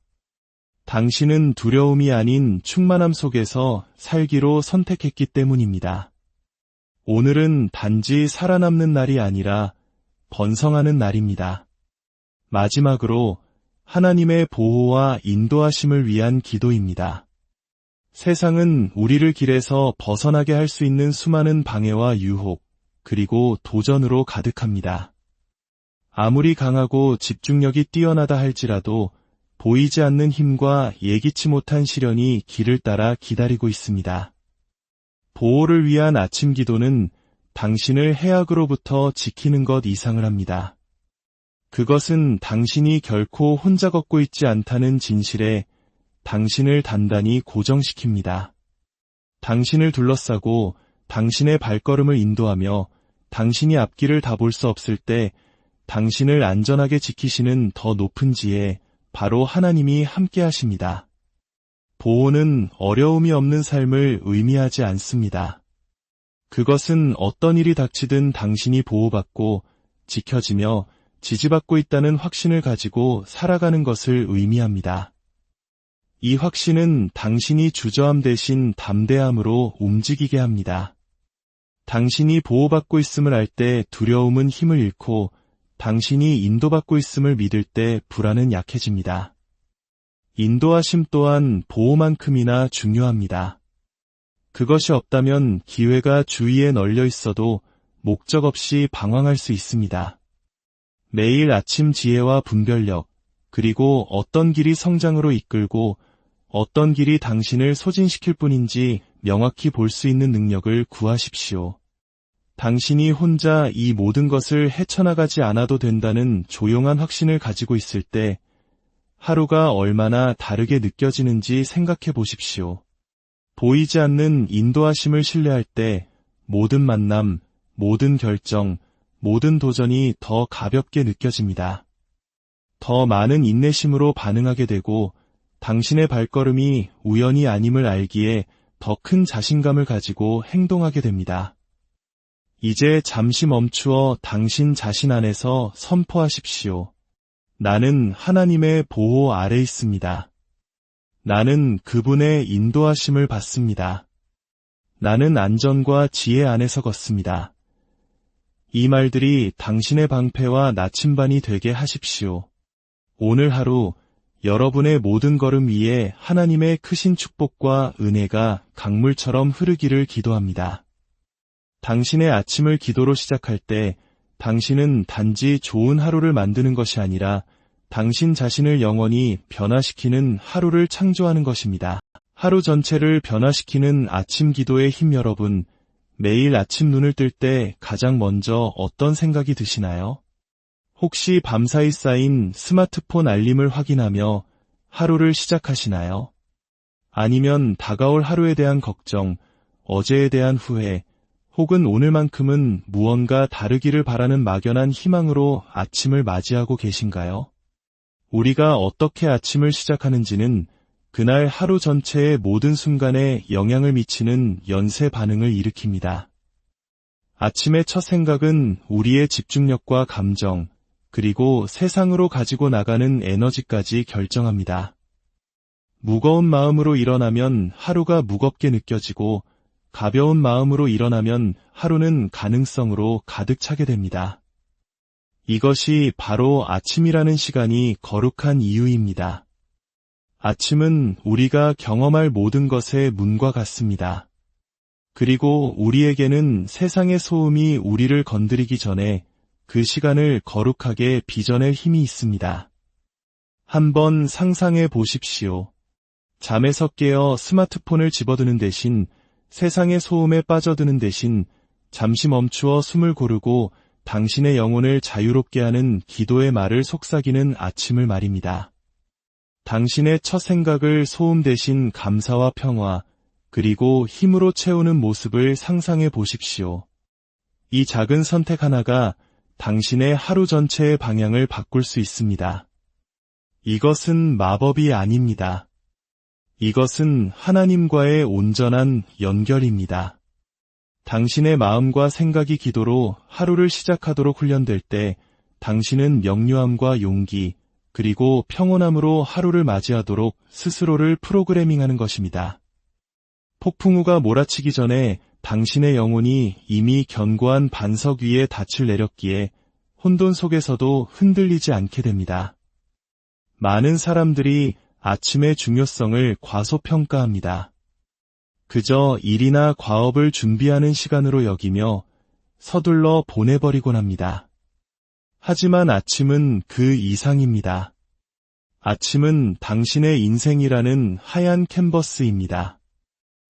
당신은 두려움이 아닌 충만함 속에서 살기로 선택했기 때문입니다. 오늘은 단지 살아남는 날이 아니라 번성하는 날입니다. 마지막으로 하나님의 보호와 인도하심을 위한 기도입니다. 세상은 우리를 길에서 벗어나게 할 수 있는 수많은 방해와 유혹, 그리고 도전으로 가득합니다. 아무리 강하고 집중력이 뛰어나다 할지라도 보이지 않는 힘과 예기치 못한 시련이 길을 따라 기다리고 있습니다. 보호를 위한 아침 기도는 당신을 해악으로부터 지키는 것 이상을 합니다. 그것은 당신이 결코 혼자 걷고 있지 않다는 진실에 당신을 단단히 고정시킵니다. 당신을 둘러싸고 당신의 발걸음을 인도하며 당신이 앞길을 다 볼 수 없을 때 당신을 안전하게 지키시는 더 높은 지에 바로 하나님이 함께 하십니다. 보호는 어려움이 없는 삶을 의미하지 않습니다. 그것은 어떤 일이 닥치든 당신이 보호받고 지켜지며 지지받고 있다는 확신을 가지고 살아가는 것을 의미합니다. 이 확신은 당신이 주저함 대신 담대함으로 움직이게 합니다. 당신이 보호받고 있음을 알 때 두려움은 힘을 잃고 당신이 인도받고 있음을 믿을 때 불안은 약해집니다. 인도하심 또한 보호만큼이나 중요합니다. 그것이 없다면 기회가 주위에 널려 있어도 목적 없이 방황할 수 있습니다. 매일 아침 지혜와 분별력, 그리고 어떤 길이 성장으로 이끌고 어떤 길이 당신을 소진시킬 뿐인지 명확히 볼 수 있는 능력을 구하십시오. 당신이 혼자 이 모든 것을 헤쳐나가지 않아도 된다는 조용한 확신을 가지고 있을 때 하루가 얼마나 다르게 느껴지는지 생각해 보십시오. 보이지 않는 인도하심을 신뢰할 때 모든 만남, 모든 결정, 모든 도전이 더 가볍게 느껴집니다. 더 많은 인내심으로 반응하게 되고 당신의 발걸음이 우연이 아님을 알기에 더 큰 자신감을 가지고 행동하게 됩니다. 이제 잠시 멈추어 당신 자신 안에서 선포하십시오. 나는 하나님의 보호 아래 있습니다. 나는 그분의 인도하심을 받습니다. 나는 안전과 지혜 안에서 걷습니다. 이 말들이 당신의 방패와 나침반이 되게 하십시오. 오늘 하루 여러분의 모든 걸음 위에 하나님의 크신 축복과 은혜가 강물처럼 흐르기를 기도합니다. 당신의 아침을 기도로 시작할 때 당신은 단지 좋은 하루를 만드는 것이 아니라 당신 자신을 영원히 변화시키는 하루를 창조하는 것입니다. 하루 전체를 변화시키는 아침 기도의 힘. 여러분, 매일 아침 눈을 뜰 때 가장 먼저 어떤 생각이 드시나요? 혹시 밤사이 쌓인 스마트폰 알림을 확인하며 하루를 시작하시나요? 아니면 다가올 하루에 대한 걱정, 어제에 대한 후회, 혹은 오늘만큼은 무언가 다르기를 바라는 막연한 희망으로 아침을 맞이하고 계신가요? 우리가 어떻게 아침을 시작하는지는 그날 하루 전체의 모든 순간에 영향을 미치는 연쇄 반응을 일으킵니다. 아침의 첫 생각은 우리의 집중력과 감정, 그리고 세상으로 가지고 나가는 에너지까지 결정합니다. 무거운 마음으로 일어나면 하루가 무겁게 느껴지고 가벼운 마음으로 일어나면 하루는 가능성으로 가득 차게 됩니다. 이것이 바로 아침이라는 시간이 거룩한 이유입니다. 아침은 우리가 경험할 모든 것의 문과 같습니다. 그리고 우리에게는 세상의 소음이 우리를 건드리기 전에 그 시간을 거룩하게 빚어낼 힘이 있습니다. 한번 상상해 보십시오. 잠에서 깨어 스마트폰을 집어드는 대신 세상의 소음에 빠져드는 대신 잠시 멈추어 숨을 고르고 당신의 영혼을 자유롭게 하는 기도의 말을 속삭이는 아침을 말입니다. 당신의 첫 생각을 소음 대신 감사와 평화, 그리고 힘으로 채우는 모습을 상상해 보십시오. 이 작은 선택 하나가 당신의 하루 전체의 방향을 바꿀 수 있습니다. 이것은 마법이 아닙니다. 이것은 하나님과의 온전한 연결입니다. 당신의 마음과 생각이 기도로 하루를 시작하도록 훈련될 때 당신은 명료함과 용기, 그리고 평온함으로 하루를 맞이하도록 스스로를 프로그래밍하는 것입니다. 폭풍우가 몰아치기 전에 당신의 영혼이 이미 견고한 반석 위에 닻을 내렸기에 혼돈 속에서도 흔들리지 않게 됩니다. 많은 사람들이 아침의 중요성을 과소평가합니다. 그저 일이나 과업을 준비하는 시간으로 여기며 서둘러 보내버리곤 합니다. 하지만 아침은 그 이상입니다. 아침은 당신의 인생이라는 하얀 캔버스입니다.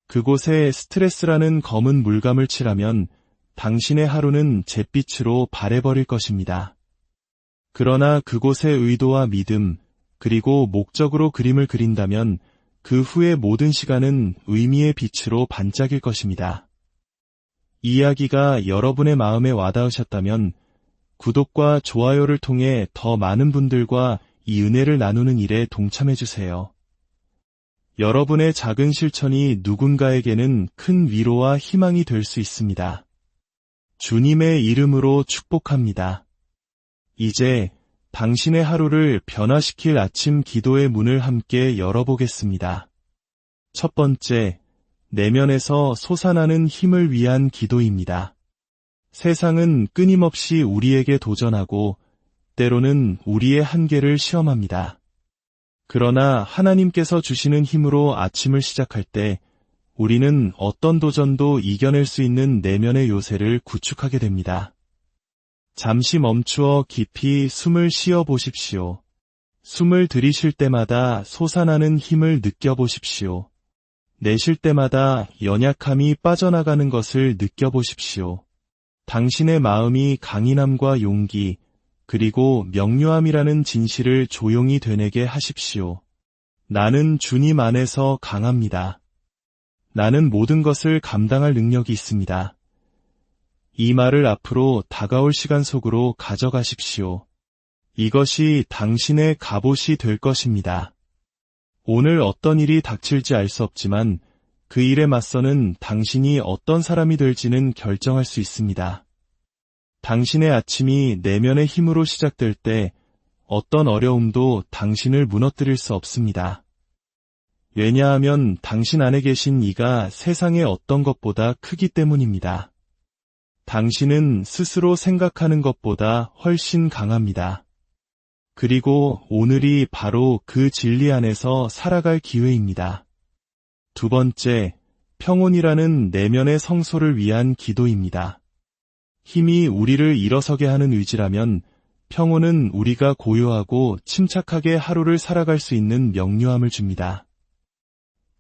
그곳에 스트레스라는 검은 물감을 칠하면 당신의 하루는 잿빛으로 바래버릴 것입니다. 그러나 그곳에 의도와 믿음, 그리고 목적으로 그림을 그린다면 그 후의 모든 시간은 의미의 빛으로 반짝일 것입니다. 이 이야기가 여러분의 마음에 와닿으셨다면 구독과 좋아요를 통해 더 많은 분들과 이 은혜를 나누는 일에 동참해주세요. 여러분의 작은 실천이 누군가에게는 큰 위로와 희망이 될 수 있습니다. 주님의 이름으로 축복합니다. 이제 당신의 하루를 변화시킬 아침 기도의 문을 함께 열어보겠습니다. 첫 번째, 내면에서 솟아나는 힘을 위한 기도입니다. 세상은 끊임없이 우리에게 도전하고 때로는 우리의 한계를 시험합니다. 그러나 하나님께서 주시는 힘으로 아침을 시작할 때 우리는 어떤 도전도 이겨낼 수 있는 내면의 요새를 구축하게 됩니다. 잠시 멈추어 깊이 숨을 쉬어 보십시오. 숨을 들이쉴 때마다 솟아나는 힘을 느껴보십시오. 내쉴 때마다 연약함이 빠져나가는 것을 느껴보십시오. 당신의 마음이 강인함과 용기, 그리고 명료함이라는 진실을 조용히 되뇌게 하십시오. 나는 주님 안에서 강합니다. 나는 모든 것을 감당할 능력이 있습니다. 이 말을 앞으로 다가올 시간 속으로 가져가십시오. 이것이 당신의 갑옷이 될 것입니다. 오늘 어떤 일이 닥칠지 알 수 없지만 그 일에 맞서는 당신이 어떤 사람이 될지는 결정할 수 있습니다. 당신의 아침이 내면의 힘으로 시작될 때 어떤 어려움도 당신을 무너뜨릴 수 없습니다. 왜냐하면 당신 안에 계신 이가 세상의 어떤 것보다 크기 때문입니다. 당신은 스스로 생각하는 것보다 훨씬 강합니다. 그리고 오늘이 바로 그 진리 안에서 살아갈 기회입니다. 두 번째, 평온이라는 내면의 성소를 위한 기도입니다. 힘이 우리를 일어서게 하는 의지라면 평온은 우리가 고요하고 침착하게 하루를 살아갈 수 있는 명료함을 줍니다.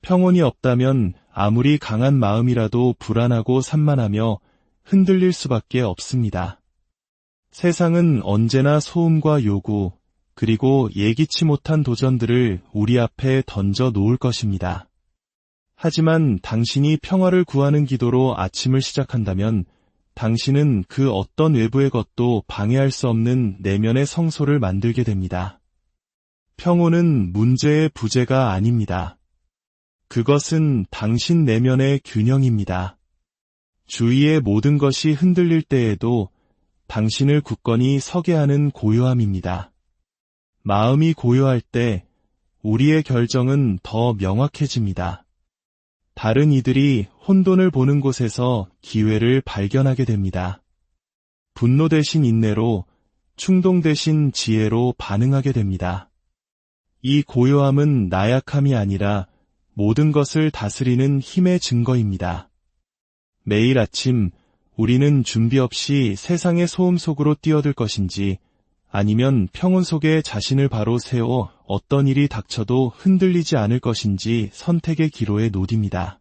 평온이 없다면 아무리 강한 마음이라도 불안하고 산만하며 흔들릴 수밖에 없습니다. 세상은 언제나 소음과 요구, 그리고 예기치 못한 도전들을 우리 앞에 던져 놓을 것입니다. 하지만 당신이 평화를 구하는 기도로 아침을 시작한다면 당신은 그 어떤 외부의 것도 방해할 수 없는 내면의 성소를 만들게 됩니다. 평온은 문제의 부재가 아닙니다. 그것은 당신 내면의 균형입니다. 주위의 모든 것이 흔들릴 때에도 당신을 굳건히 서게 하는 고요함입니다. 마음이 고요할 때 우리의 결정은 더 명확해집니다. 다른 이들이 혼돈을 보는 곳에서 기회를 발견하게 됩니다. 분노 대신 인내로, 충동 대신 지혜로 반응하게 됩니다. 이 고요함은 나약함이 아니라 모든 것을 다스리는 힘의 증거입니다. 매일 아침 우리는 준비 없이 세상의 소음 속으로 뛰어들 것인지 아니면 평온 속에 자신을 바로 세워 어떤 일이 닥쳐도 흔들리지 않을 것인지 선택의 기로에 놓입니다.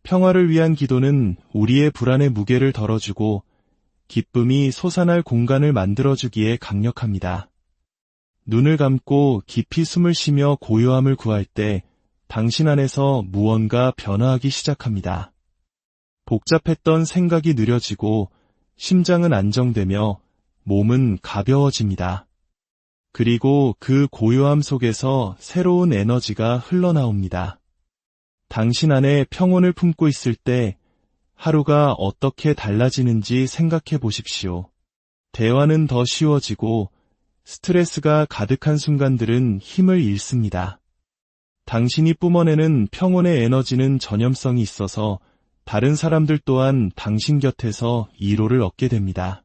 평화를 위한 기도는 우리의 불안의 무게를 덜어주고 기쁨이 솟아날 공간을 만들어주기에 강력합니다. 눈을 감고 깊이 숨을 쉬며 고요함을 구할 때 당신 안에서 무언가 변화하기 시작합니다. 복잡했던 생각이 느려지고 심장은 안정되며 몸은 가벼워집니다. 그리고 그 고요함 속에서 새로운 에너지가 흘러나옵니다. 당신 안에 평온을 품고 있을 때 하루가 어떻게 달라지는지 생각해 보십시오. 대화는 더 쉬워지고 스트레스가 가득한 순간들은 힘을 잃습니다. 당신이 뿜어내는 평온의 에너지는 전염성이 있어서 다른 사람들 또한 당신 곁에서 위로를 얻게 됩니다.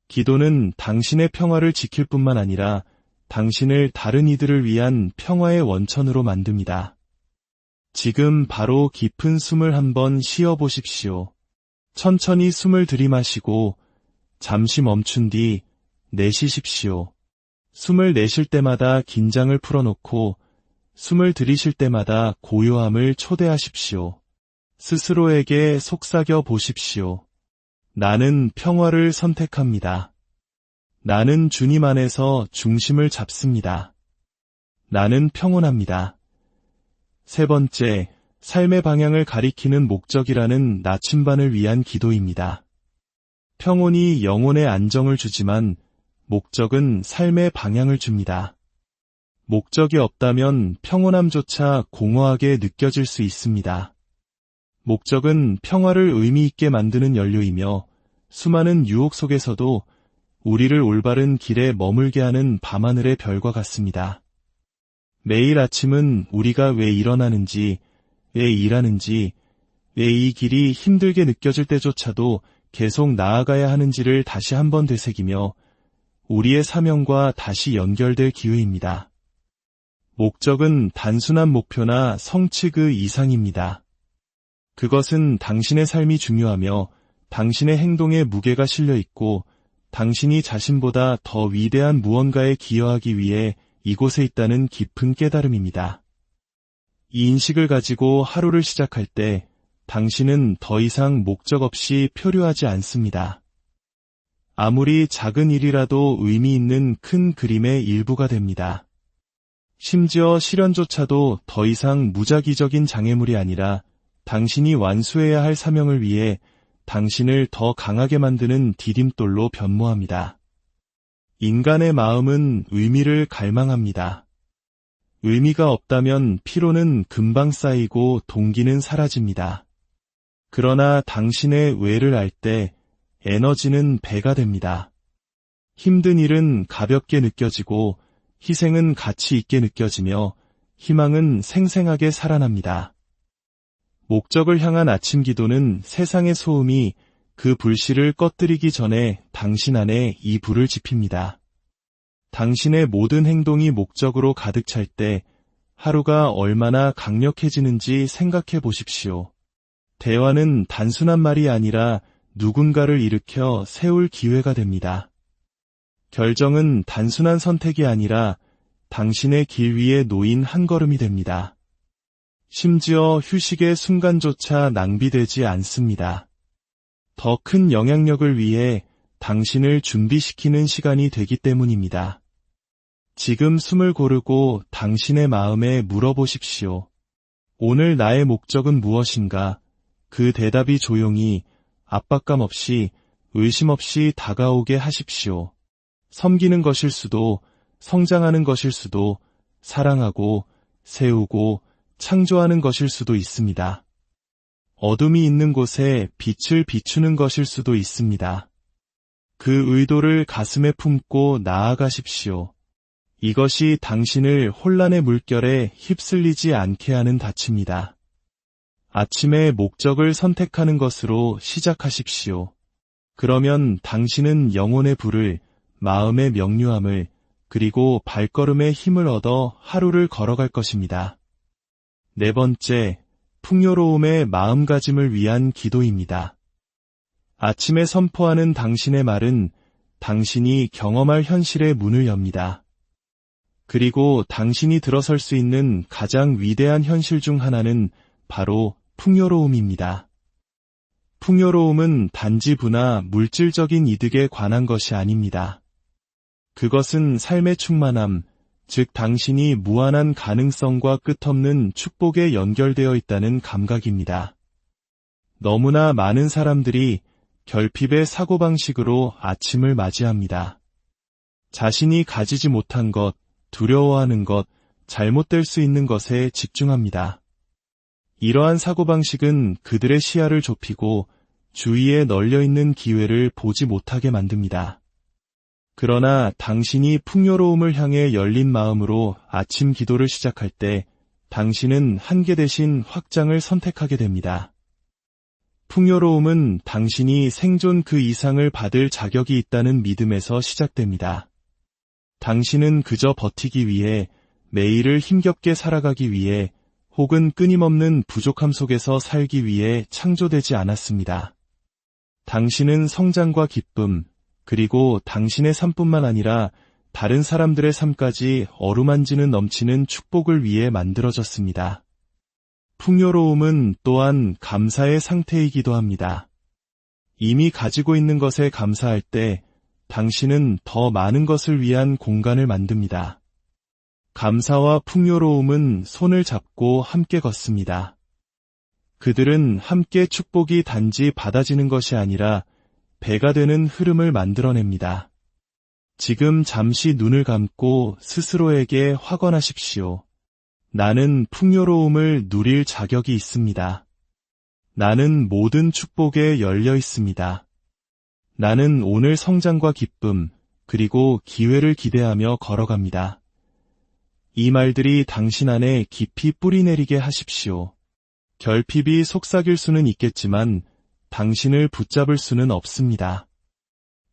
기도는 당신의 평화를 지킬 뿐만 아니라 당신을 다른 이들을 위한 평화의 원천으로 만듭니다. 지금 바로 깊은 숨을 한번 쉬어 보십시오. 천천히 숨을 들이마시고 잠시 멈춘 뒤 내쉬십시오. 숨을 내쉴 때마다 긴장을 풀어놓고 숨을 들이쉴 때마다 고요함을 초대하십시오. 스스로에게 속삭여 보십시오. 나는 평화를 선택합니다. 나는 주님 안에서 중심을 잡습니다. 나는 평온합니다. 세 번째, 삶의 방향을 가리키는 목적이라는 나침반을 위한 기도입니다. 평온이 영혼의 안정을 주지만 목적은 삶의 방향을 줍니다. 목적이 없다면 평온함조차 공허하게 느껴질 수 있습니다. 목적은 평화를 의미 있게 만드는 연료이며 수많은 유혹 속에서도 우리를 올바른 길에 머물게 하는 밤하늘의 별과 같습니다. 매일 아침은 우리가 왜 일어나는지, 왜 일하는지, 왜 이 길이 힘들게 느껴질 때조차도 계속 나아가야 하는지를 다시 한번 되새기며 우리의 사명과 다시 연결될 기회입니다. 목적은 단순한 목표나 성취 그 이상입니다. 그것은 당신의 삶이 중요하며 당신의 행동에 무게가 실려 있고 당신이 자신보다 더 위대한 무언가에 기여하기 위해 이곳에 있다는 깊은 깨달음입니다. 이 인식을 가지고 하루를 시작할 때 당신은 더 이상 목적 없이 표류하지 않습니다. 아무리 작은 일이라도 의미 있는 큰 그림의 일부가 됩니다. 심지어 시련조차도 더 이상 무작위적인 장애물이 아니라 당신이 완수해야 할 사명을 위해 당신을 더 강하게 만드는 디딤돌로 변모합니다. 인간의 마음은 의미를 갈망합니다. 의미가 없다면 피로는 금방 쌓이고 동기는 사라집니다. 그러나 당신의 왜를 알 때 에너지는 배가 됩니다. 힘든 일은 가볍게 느껴지고 희생은 가치 있게 느껴지며 희망은 생생하게 살아납니다. 목적을 향한 아침 기도는 세상의 소음이 그 불씨를 꺼뜨리기 전에 당신 안에 이 불을 지핍니다. 당신의 모든 행동이 목적으로 가득 찰 때 하루가 얼마나 강력해지는지 생각해 보십시오. 대화는 단순한 말이 아니라 누군가를 일으켜 세울 기회가 됩니다. 결정은 단순한 선택이 아니라 당신의 길 위에 놓인 한 걸음이 됩니다. 심지어 휴식의 순간조차 낭비되지 않습니다. 더 큰 영향력을 위해 당신을 준비시키는 시간이 되기 때문입니다. 지금 숨을 고르고 당신의 마음에 물어보십시오. 오늘 나의 목적은 무엇인가? 그 대답이 조용히 압박감 없이 의심 없이 다가오게 하십시오. 섬기는 것일 수도, 성장하는 것일 수도, 사랑하고, 세우고, 창조하는 것일 수도 있습니다. 어둠이 있는 곳에 빛을 비추는 것일 수도 있습니다. 그 의도를 가슴에 품고 나아가십시오. 이것이 당신을 혼란의 물결에 휩쓸리지 않게 하는 닻입니다. 아침에 목적을 선택하는 것으로 시작하십시오. 그러면 당신은 영혼의 불을, 마음의 명료함을, 그리고 발걸음의 힘을 얻어 하루를 걸어갈 것입니다. 네 번째, 풍요로움의 마음가짐을 위한 기도입니다. 아침에 선포하는 당신의 말은 당신이 경험할 현실의 문을 엽니다. 그리고 당신이 들어설 수 있는 가장 위대한 현실 중 하나는 바로 풍요로움입니다. 풍요로움은 단지 부나 물질적인 이득에 관한 것이 아닙니다. 그것은 삶의 충만함, 즉 당신이 무한한 가능성과 끝없는 축복에 연결되어 있다는 감각입니다. 너무나 많은 사람들이 결핍의 사고방식으로 아침을 맞이합니다. 자신이 가지지 못한 것, 두려워하는 것, 잘못될 수 있는 것에 집중합니다. 이러한 사고방식은 그들의 시야를 좁히고 주위에 널려있는 기회를 보지 못하게 만듭니다. 그러나 당신이 풍요로움을 향해 열린 마음으로 아침 기도를 시작할 때 당신은 한계 대신 확장을 선택하게 됩니다. 풍요로움은 당신이 생존 그 이상을 받을 자격이 있다는 믿음에서 시작됩니다. 당신은 그저 버티기 위해, 매일을 힘겹게 살아가기 위해, 혹은 끊임없는 부족함 속에서 살기 위해 창조되지 않았습니다. 당신은 성장과 기쁨, 그리고 당신의 삶뿐만 아니라 다른 사람들의 삶까지 어루만지는 넘치는 축복을 위해 만들어졌습니다. 풍요로움은 또한 감사의 상태이기도 합니다. 이미 가지고 있는 것에 감사할 때 당신은 더 많은 것을 위한 공간을 만듭니다. 감사와 풍요로움은 손을 잡고 함께 걷습니다. 그들은 함께 축복이 단지 받아지는 것이 아니라 배가 되는 흐름을 만들어냅니다. 지금 잠시 눈을 감고 스스로에게 확언하십시오. 나는 풍요로움을 누릴 자격이 있습니다. 나는 모든 축복에 열려 있습니다. 나는 오늘 성장과 기쁨, 그리고 기회를 기대하며 걸어갑니다. 이 말들이 당신 안에 깊이 뿌리내리게 하십시오. 결핍이 속삭일 수는 있겠지만 당신을 붙잡을 수는 없습니다.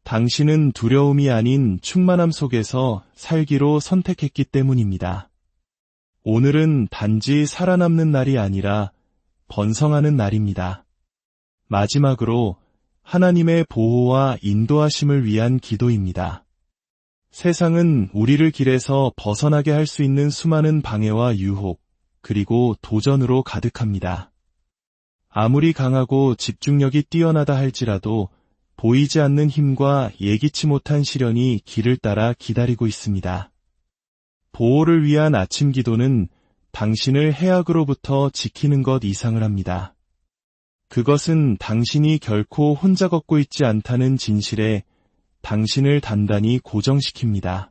당신은 두려움이 아닌 충만함 속에서 살기로 선택했기 때문입니다. 오늘은 단지 살아남는 날이 아니라 번성하는 날입니다. 마지막으로 하나님의 보호와 인도하심을 위한 기도입니다. 세상은 우리를 길에서 벗어나게 할 수 있는 수많은 방해와 유혹, 그리고 도전으로 가득합니다. 아무리 강하고 집중력이 뛰어나다 할지라도 보이지 않는 힘과 예기치 못한 시련이 길을 따라 기다리고 있습니다. 보호를 위한 아침 기도는 당신을 해악으로부터 지키는 것 이상을 합니다. 그것은 당신이 결코 혼자 걷고 있지 않다는 진실에 당신을 단단히 고정시킵니다.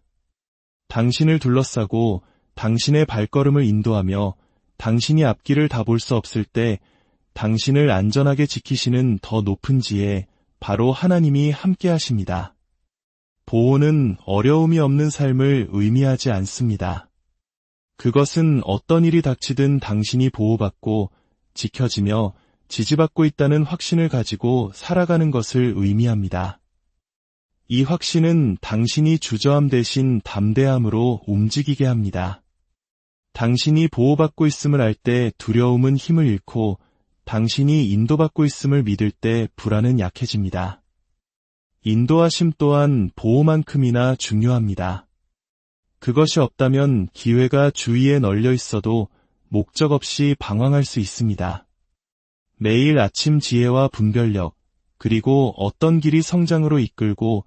당신을 둘러싸고 당신의 발걸음을 인도하며 당신이 앞길을 다 볼 수 없을 때 당신을 안전하게 지키시는 더 높은 지에 바로 하나님이 함께 하십니다. 보호는 어려움이 없는 삶을 의미하지 않습니다. 그것은 어떤 일이 닥치든 당신이 보호받고 지켜지며 지지받고 있다는 확신을 가지고 살아가는 것을 의미합니다. 이 확신은 당신이 주저함 대신 담대함으로 움직이게 합니다. 당신이 보호받고 있음을 알 때 두려움은 힘을 잃고 당신이 인도받고 있음을 믿을 때 불안은 약해집니다. 인도하심 또한 보호만큼이나 중요합니다. 그것이 없다면 기회가 주위에 널려 있어도 목적 없이 방황할 수 있습니다. 매일 아침 지혜와 분별력, 그리고 어떤 길이 성장으로 이끌고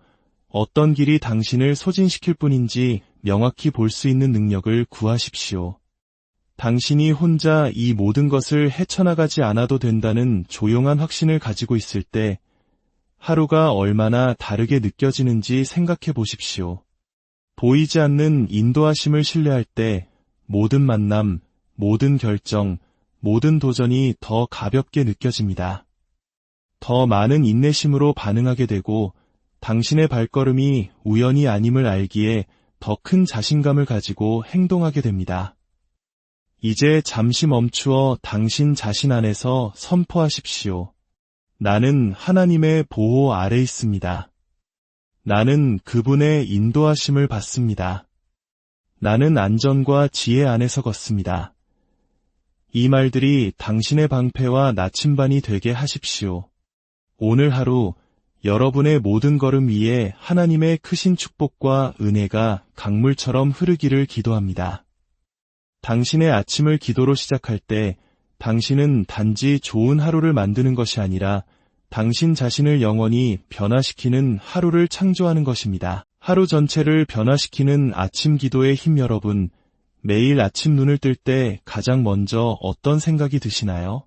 어떤 길이 당신을 소진시킬 뿐인지 명확히 볼 수 있는 능력을 구하십시오. 당신이 혼자 이 모든 것을 헤쳐나가지 않아도 된다는 조용한 확신을 가지고 있을 때 하루가 얼마나 다르게 느껴지는지 생각해 보십시오. 보이지 않는 인도하심을 신뢰할 때 모든 만남, 모든 결정, 모든 도전이 더 가볍게 느껴집니다. 더 많은 인내심으로 반응하게 되고 당신의 발걸음이 우연이 아님을 알기에 더 큰 자신감을 가지고 행동하게 됩니다. 이제 잠시 멈추어 당신 자신 안에서 선포하십시오. 나는 하나님의 보호 아래 있습니다. 나는 그분의 인도하심을 받습니다. 나는 안전과 지혜 안에서 걷습니다. 이 말들이 당신의 방패와 나침반이 되게 하십시오. 오늘 하루 여러분의 모든 걸음 위에 하나님의 크신 축복과 은혜가 강물처럼 흐르기를 기도합니다. 당신의 아침을 기도로 시작할 때 당신은 단지 좋은 하루를 만드는 것이 아니라 당신 자신을 영원히 변화시키는 하루를 창조하는 것입니다. 하루 전체를 변화시키는 아침 기도의 힘. 여러분, 매일 아침 눈을 뜰 때 가장 먼저 어떤 생각이 드시나요?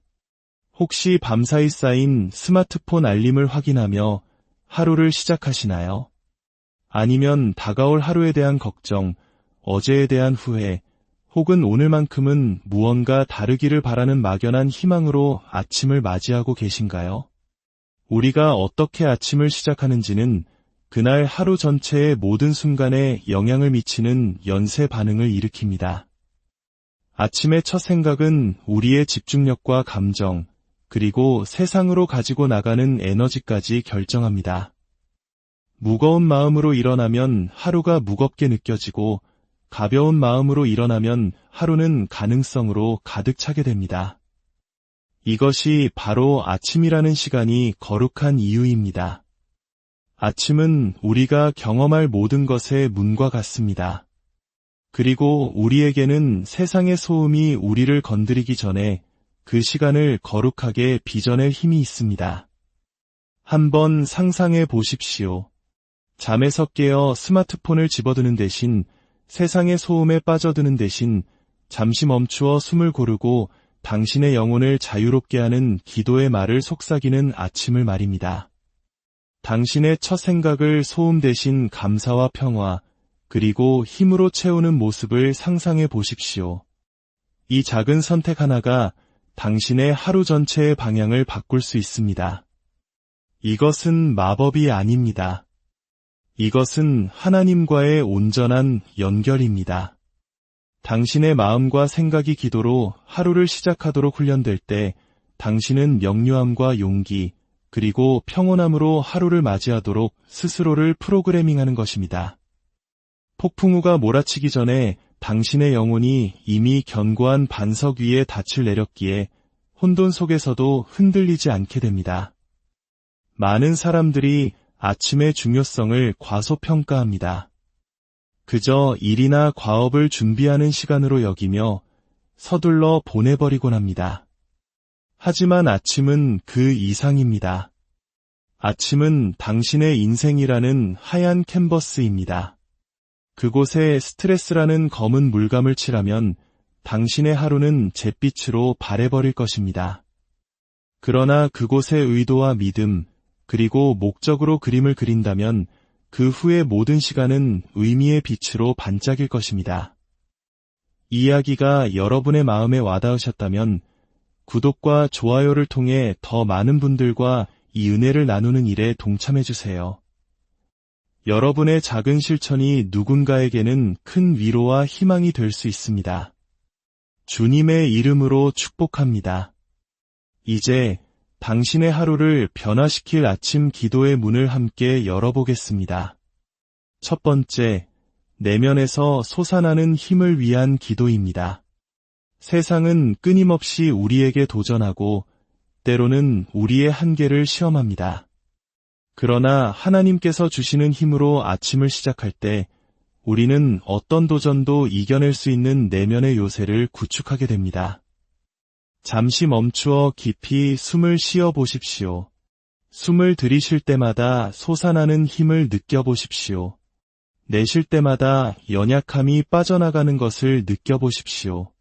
혹시 밤사이 쌓인 스마트폰 알림을 확인하며 하루를 시작하시나요? 아니면 다가올 하루에 대한 걱정, 어제에 대한 후회, 혹은 오늘만큼은 무언가 다르기를 바라는 막연한 희망으로 아침을 맞이하고 계신가요? 우리가 어떻게 아침을 시작하는지는 그날 하루 전체의 모든 순간에 영향을 미치는 연쇄 반응을 일으킵니다. 아침의 첫 생각은 우리의 집중력과 감정, 그리고 세상으로 가지고 나가는 에너지까지 결정합니다. 무거운 마음으로 일어나면 하루가 무겁게 느껴지고 가벼운 마음으로 일어나면 하루는 가능성으로 가득 차게 됩니다. 이것이 바로 아침이라는 시간이 거룩한 이유입니다. 아침은 우리가 경험할 모든 것의 문과 같습니다. 그리고 우리에게는 세상의 소음이 우리를 건드리기 전에 그 시간을 거룩하게 빚어낼 힘이 있습니다. 한번 상상해 보십시오. 잠에서 깨어 스마트폰을 집어드는 대신 세상의 소음에 빠져드는 대신 잠시 멈추어 숨을 고르고 당신의 영혼을 자유롭게 하는 기도의 말을 속삭이는 아침을 말입니다. 당신의 첫 생각을 소음 대신 감사와 평화, 그리고 힘으로 채우는 모습을 상상해 보십시오. 이 작은 선택 하나가 당신의 하루 전체의 방향을 바꿀 수 있습니다. 이것은 마법이 아닙니다. 이것은 하나님과의 온전한 연결입니다. 당신의 마음과 생각이 기도로 하루를 시작하도록 훈련될 때 당신은 명료함과 용기, 그리고 평온함으로 하루를 맞이하도록 스스로를 프로그래밍하는 것입니다. 폭풍우가 몰아치기 전에 당신의 영혼이 이미 견고한 반석 위에 닻을 내렸기에 혼돈 속에서도 흔들리지 않게 됩니다. 많은 사람들이 아침의 중요성을 과소평가합니다. 그저 일이나 과업을 준비하는 시간으로 여기며 서둘러 보내버리곤 합니다. 하지만 아침은 그 이상입니다. 아침은 당신의 인생이라는 하얀 캔버스입니다. 그곳에 스트레스라는 검은 물감을 칠하면 당신의 하루는 잿빛으로 바래버릴 것입니다. 그러나 그곳에 의도와 믿음, 그리고 목적으로 그림을 그린다면 그 후의 모든 시간은 의미의 빛으로 반짝일 것입니다. 이 이야기가 여러분의 마음에 와닿으셨다면 구독과 좋아요를 통해 더 많은 분들과 이 은혜를 나누는 일에 동참해주세요. 여러분의 작은 실천이 누군가에게는 큰 위로와 희망이 될 수 있습니다. 주님의 이름으로 축복합니다. 이제 당신의 하루를 변화시킬 아침 기도의 문을 함께 열어보겠습니다. 첫 번째, 내면에서 솟아나는 힘을 위한 기도입니다. 세상은 끊임없이 우리에게 도전하고 때로는 우리의 한계를 시험합니다. 그러나 하나님께서 주시는 힘으로 아침을 시작할 때 우리는 어떤 도전도 이겨낼 수 있는 내면의 요새를 구축하게 됩니다. 잠시 멈추어 깊이 숨을 쉬어 보십시오. 숨을 들이쉴 때마다 솟아나는 힘을 느껴보십시오. 내쉴 때마다 연약함이 빠져나가는 것을 느껴보십시오.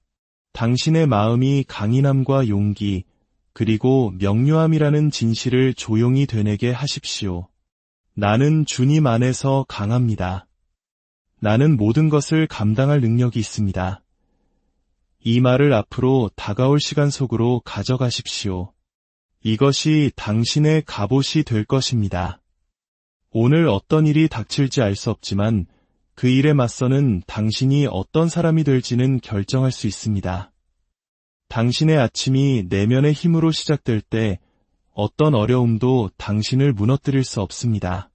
당신의 마음이 강인함과 용기, 그리고 명료함이라는 진실을 조용히 되뇌게 하십시오. 나는 주님 안에서 강합니다. 나는 모든 것을 감당할 능력이 있습니다. 이 말을 앞으로 다가올 시간 속으로 가져가십시오. 이것이 당신의 갑옷이 될 것입니다. 오늘 어떤 일이 닥칠지 알 수 없지만 그 일에 맞서는 당신이 어떤 사람이 될지는 결정할 수 있습니다. 당신의 아침이 내면의 힘으로 시작될 때 어떤 어려움도 당신을 무너뜨릴 수 없습니다.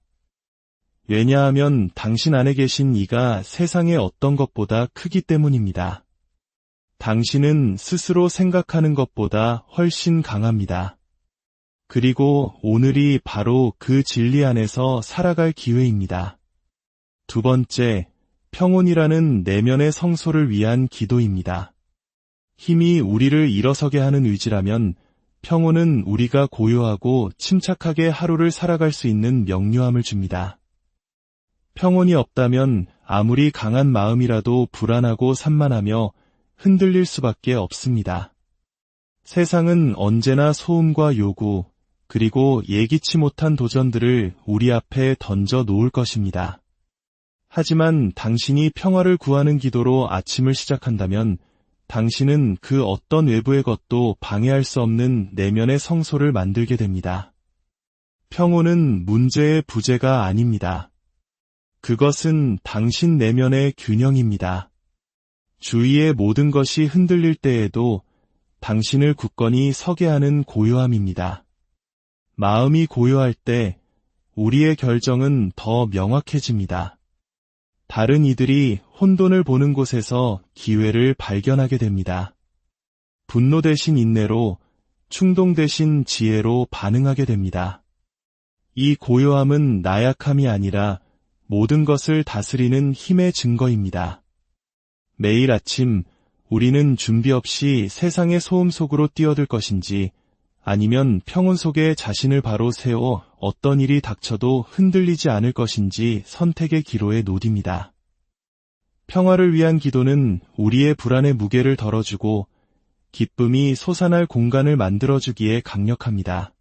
왜냐하면 당신 안에 계신 이가 세상의 어떤 것보다 크기 때문입니다. 당신은 스스로 생각하는 것보다 훨씬 강합니다. 그리고 오늘이 바로 그 진리 안에서 살아갈 기회입니다. 두 번째, 평온이라는 내면의 성소를 위한 기도입니다. 힘이 우리를 일어서게 하는 의지라면 평온은 우리가 고요하고 침착하게 하루를 살아갈 수 있는 명료함을 줍니다. 평온이 없다면 아무리 강한 마음이라도 불안하고 산만하며 흔들릴 수밖에 없습니다. 세상은 언제나 소음과 요구, 그리고 예기치 못한 도전들을 우리 앞에 던져 놓을 것입니다. 하지만 당신이 평화를 구하는 기도로 아침을 시작한다면 당신은 그 어떤 외부의 것도 방해할 수 없는 내면의 성소를 만들게 됩니다. 평온은 문제의 부재가 아닙니다. 그것은 당신 내면의 균형입니다. 주위의 모든 것이 흔들릴 때에도 당신을 굳건히 서게 하는 고요함입니다. 마음이 고요할 때 우리의 결정은 더 명확해집니다. 다른 이들이 혼돈을 보는 곳에서 기회를 발견하게 됩니다. 분노 대신 인내로, 충동 대신 지혜로 반응하게 됩니다. 이 고요함은 나약함이 아니라 모든 것을 다스리는 힘의 증거입니다. 매일 아침 우리는 준비 없이 세상의 소음 속으로 뛰어들 것인지 아니면 평온 속에 자신을 바로 세워 어떤 일이 닥쳐도 흔들리지 않을 것인지 선택의 기로에 놓입니다. 평화를 위한 기도는 우리의 불안의 무게를 덜어주고 기쁨이 솟아날 공간을 만들어주기에 강력합니다.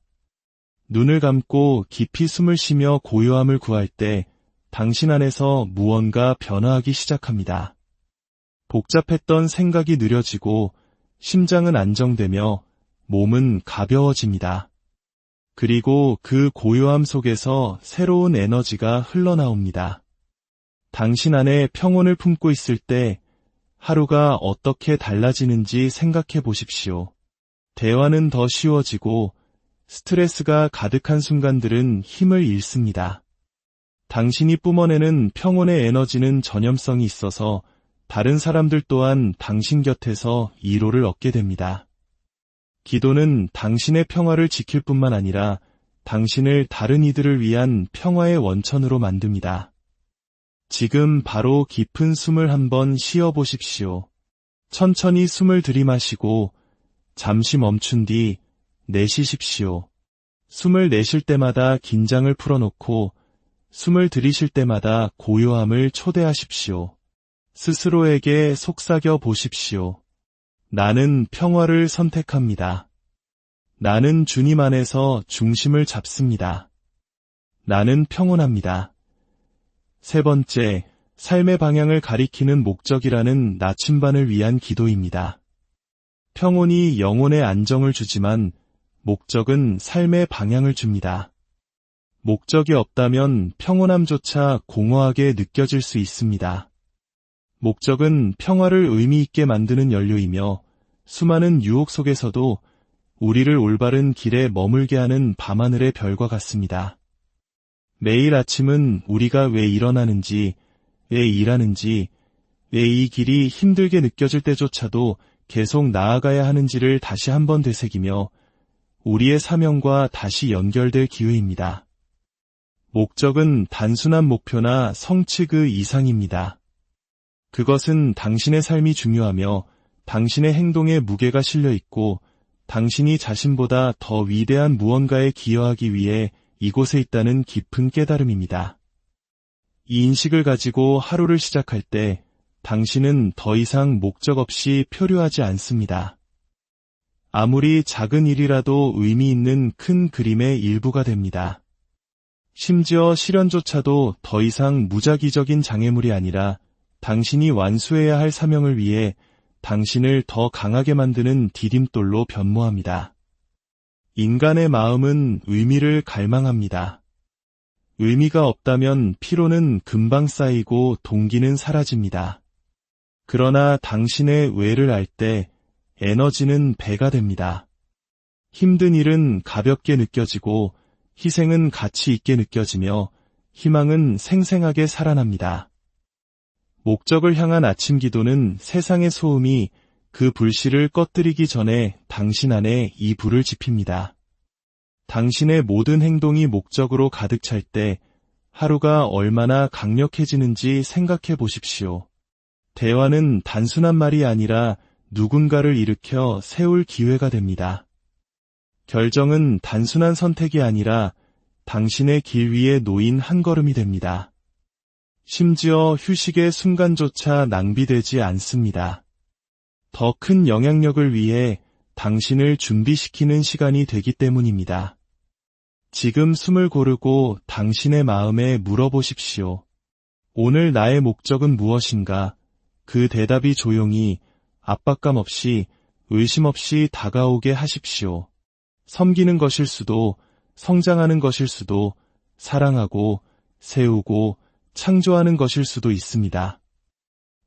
눈을 감고 깊이 숨을 쉬며 고요함을 구할 때 당신 안에서 무언가 변화하기 시작합니다. 복잡했던 생각이 느려지고 심장은 안정되며 몸은 가벼워집니다. 그리고 그 고요함 속에서 새로운 에너지가 흘러나옵니다. 당신 안에 평온을 품고 있을 때 하루가 어떻게 달라지는지 생각해 보십시오. 대화는 더 쉬워지고 스트레스가 가득한 순간들은 힘을 잃습니다. 당신이 뿜어내는 평온의 에너지는 전염성이 있어서 다른 사람들 또한 당신 곁에서 위로를 얻게 됩니다. 기도는 당신의 평화를 지킬 뿐만 아니라 당신을 다른 이들을 위한 평화의 원천으로 만듭니다. 지금 바로 깊은 숨을 한번 쉬어 보십시오. 천천히 숨을 들이마시고 잠시 멈춘 뒤 내쉬십시오. 숨을 내쉴 때마다 긴장을 풀어놓고 숨을 들이쉴 때마다 고요함을 초대하십시오. 스스로에게 속삭여 보십시오. 나는 평화를 선택합니다. 나는 주님 안에서 중심을 잡습니다. 나는 평온합니다. 세 번째, 삶의 방향을 가리키는 목적이라는 나침반을 위한 기도입니다. 평온이 영혼의 안정을 주지만 목적은 삶의 방향을 줍니다. 목적이 없다면 평온함조차 공허하게 느껴질 수 있습니다. 목적은 평화를 의미 있게 만드는 연료이며 수많은 유혹 속에서도 우리를 올바른 길에 머물게 하는 밤하늘의 별과 같습니다. 매일 아침은 우리가 왜 일어나는지, 왜 일하는지, 왜 이 길이 힘들게 느껴질 때조차도 계속 나아가야 하는지를 다시 한번 되새기며 우리의 사명과 다시 연결될 기회입니다. 목적은 단순한 목표나 성취 그 이상입니다. 그것은 당신의 삶이 중요하며 당신의 행동에 무게가 실려 있고 당신이 자신보다 더 위대한 무언가에 기여하기 위해 이곳에 있다는 깊은 깨달음입니다. 이 인식을 가지고 하루를 시작할 때 당신은 더 이상 목적 없이 표류하지 않습니다. 아무리 작은 일이라도 의미 있는 큰 그림의 일부가 됩니다. 심지어 시련조차도 더 이상 무작위적인 장애물이 아니라 당신이 완수해야 할 사명을 위해 당신을 더 강하게 만드는 디딤돌로 변모합니다. 인간의 마음은 의미를 갈망합니다. 의미가 없다면 피로는 금방 쌓이고 동기는 사라집니다. 그러나 당신의 왜를 알 때 에너지는 배가 됩니다. 힘든 일은 가볍게 느껴지고 희생은 가치 있게 느껴지며 희망은 생생하게 살아납니다. 목적을 향한 아침 기도는 세상의 소음이 그 불씨를 꺼뜨리기 전에 당신 안에 이 불을 지핍니다. 당신의 모든 행동이 목적으로 가득 찰 때 하루가 얼마나 강력해지는지 생각해 보십시오. 대화는 단순한 말이 아니라 누군가를 일으켜 세울 기회가 됩니다. 결정은 단순한 선택이 아니라 당신의 길 위에 놓인 한 걸음이 됩니다. 심지어 휴식의 순간조차 낭비되지 않습니다. 더 큰 영향력을 위해 당신을 준비시키는 시간이 되기 때문입니다. 지금 숨을 고르고 당신의 마음에 물어보십시오. 오늘 나의 목적은 무엇인가? 그 대답이 조용히 압박감 없이 의심 없이 다가오게 하십시오. 섬기는 것일 수도, 성장하는 것일 수도, 사랑하고, 세우고, 창조하는 것일 수도 있습니다.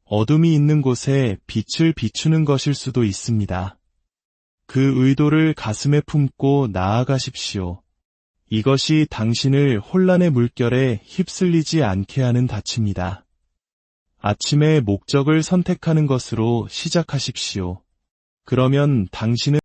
어둠이 있는 곳에 빛을 비추는 것일 수도 있습니다. 그 의도를 가슴에 품고 나아가십시오. 이것이 당신을 혼란의 물결에 휩쓸리지 않게 하는 닻입니다. 아침에 목적을 선택하는 것으로 시작하십시오. 그러면 당신은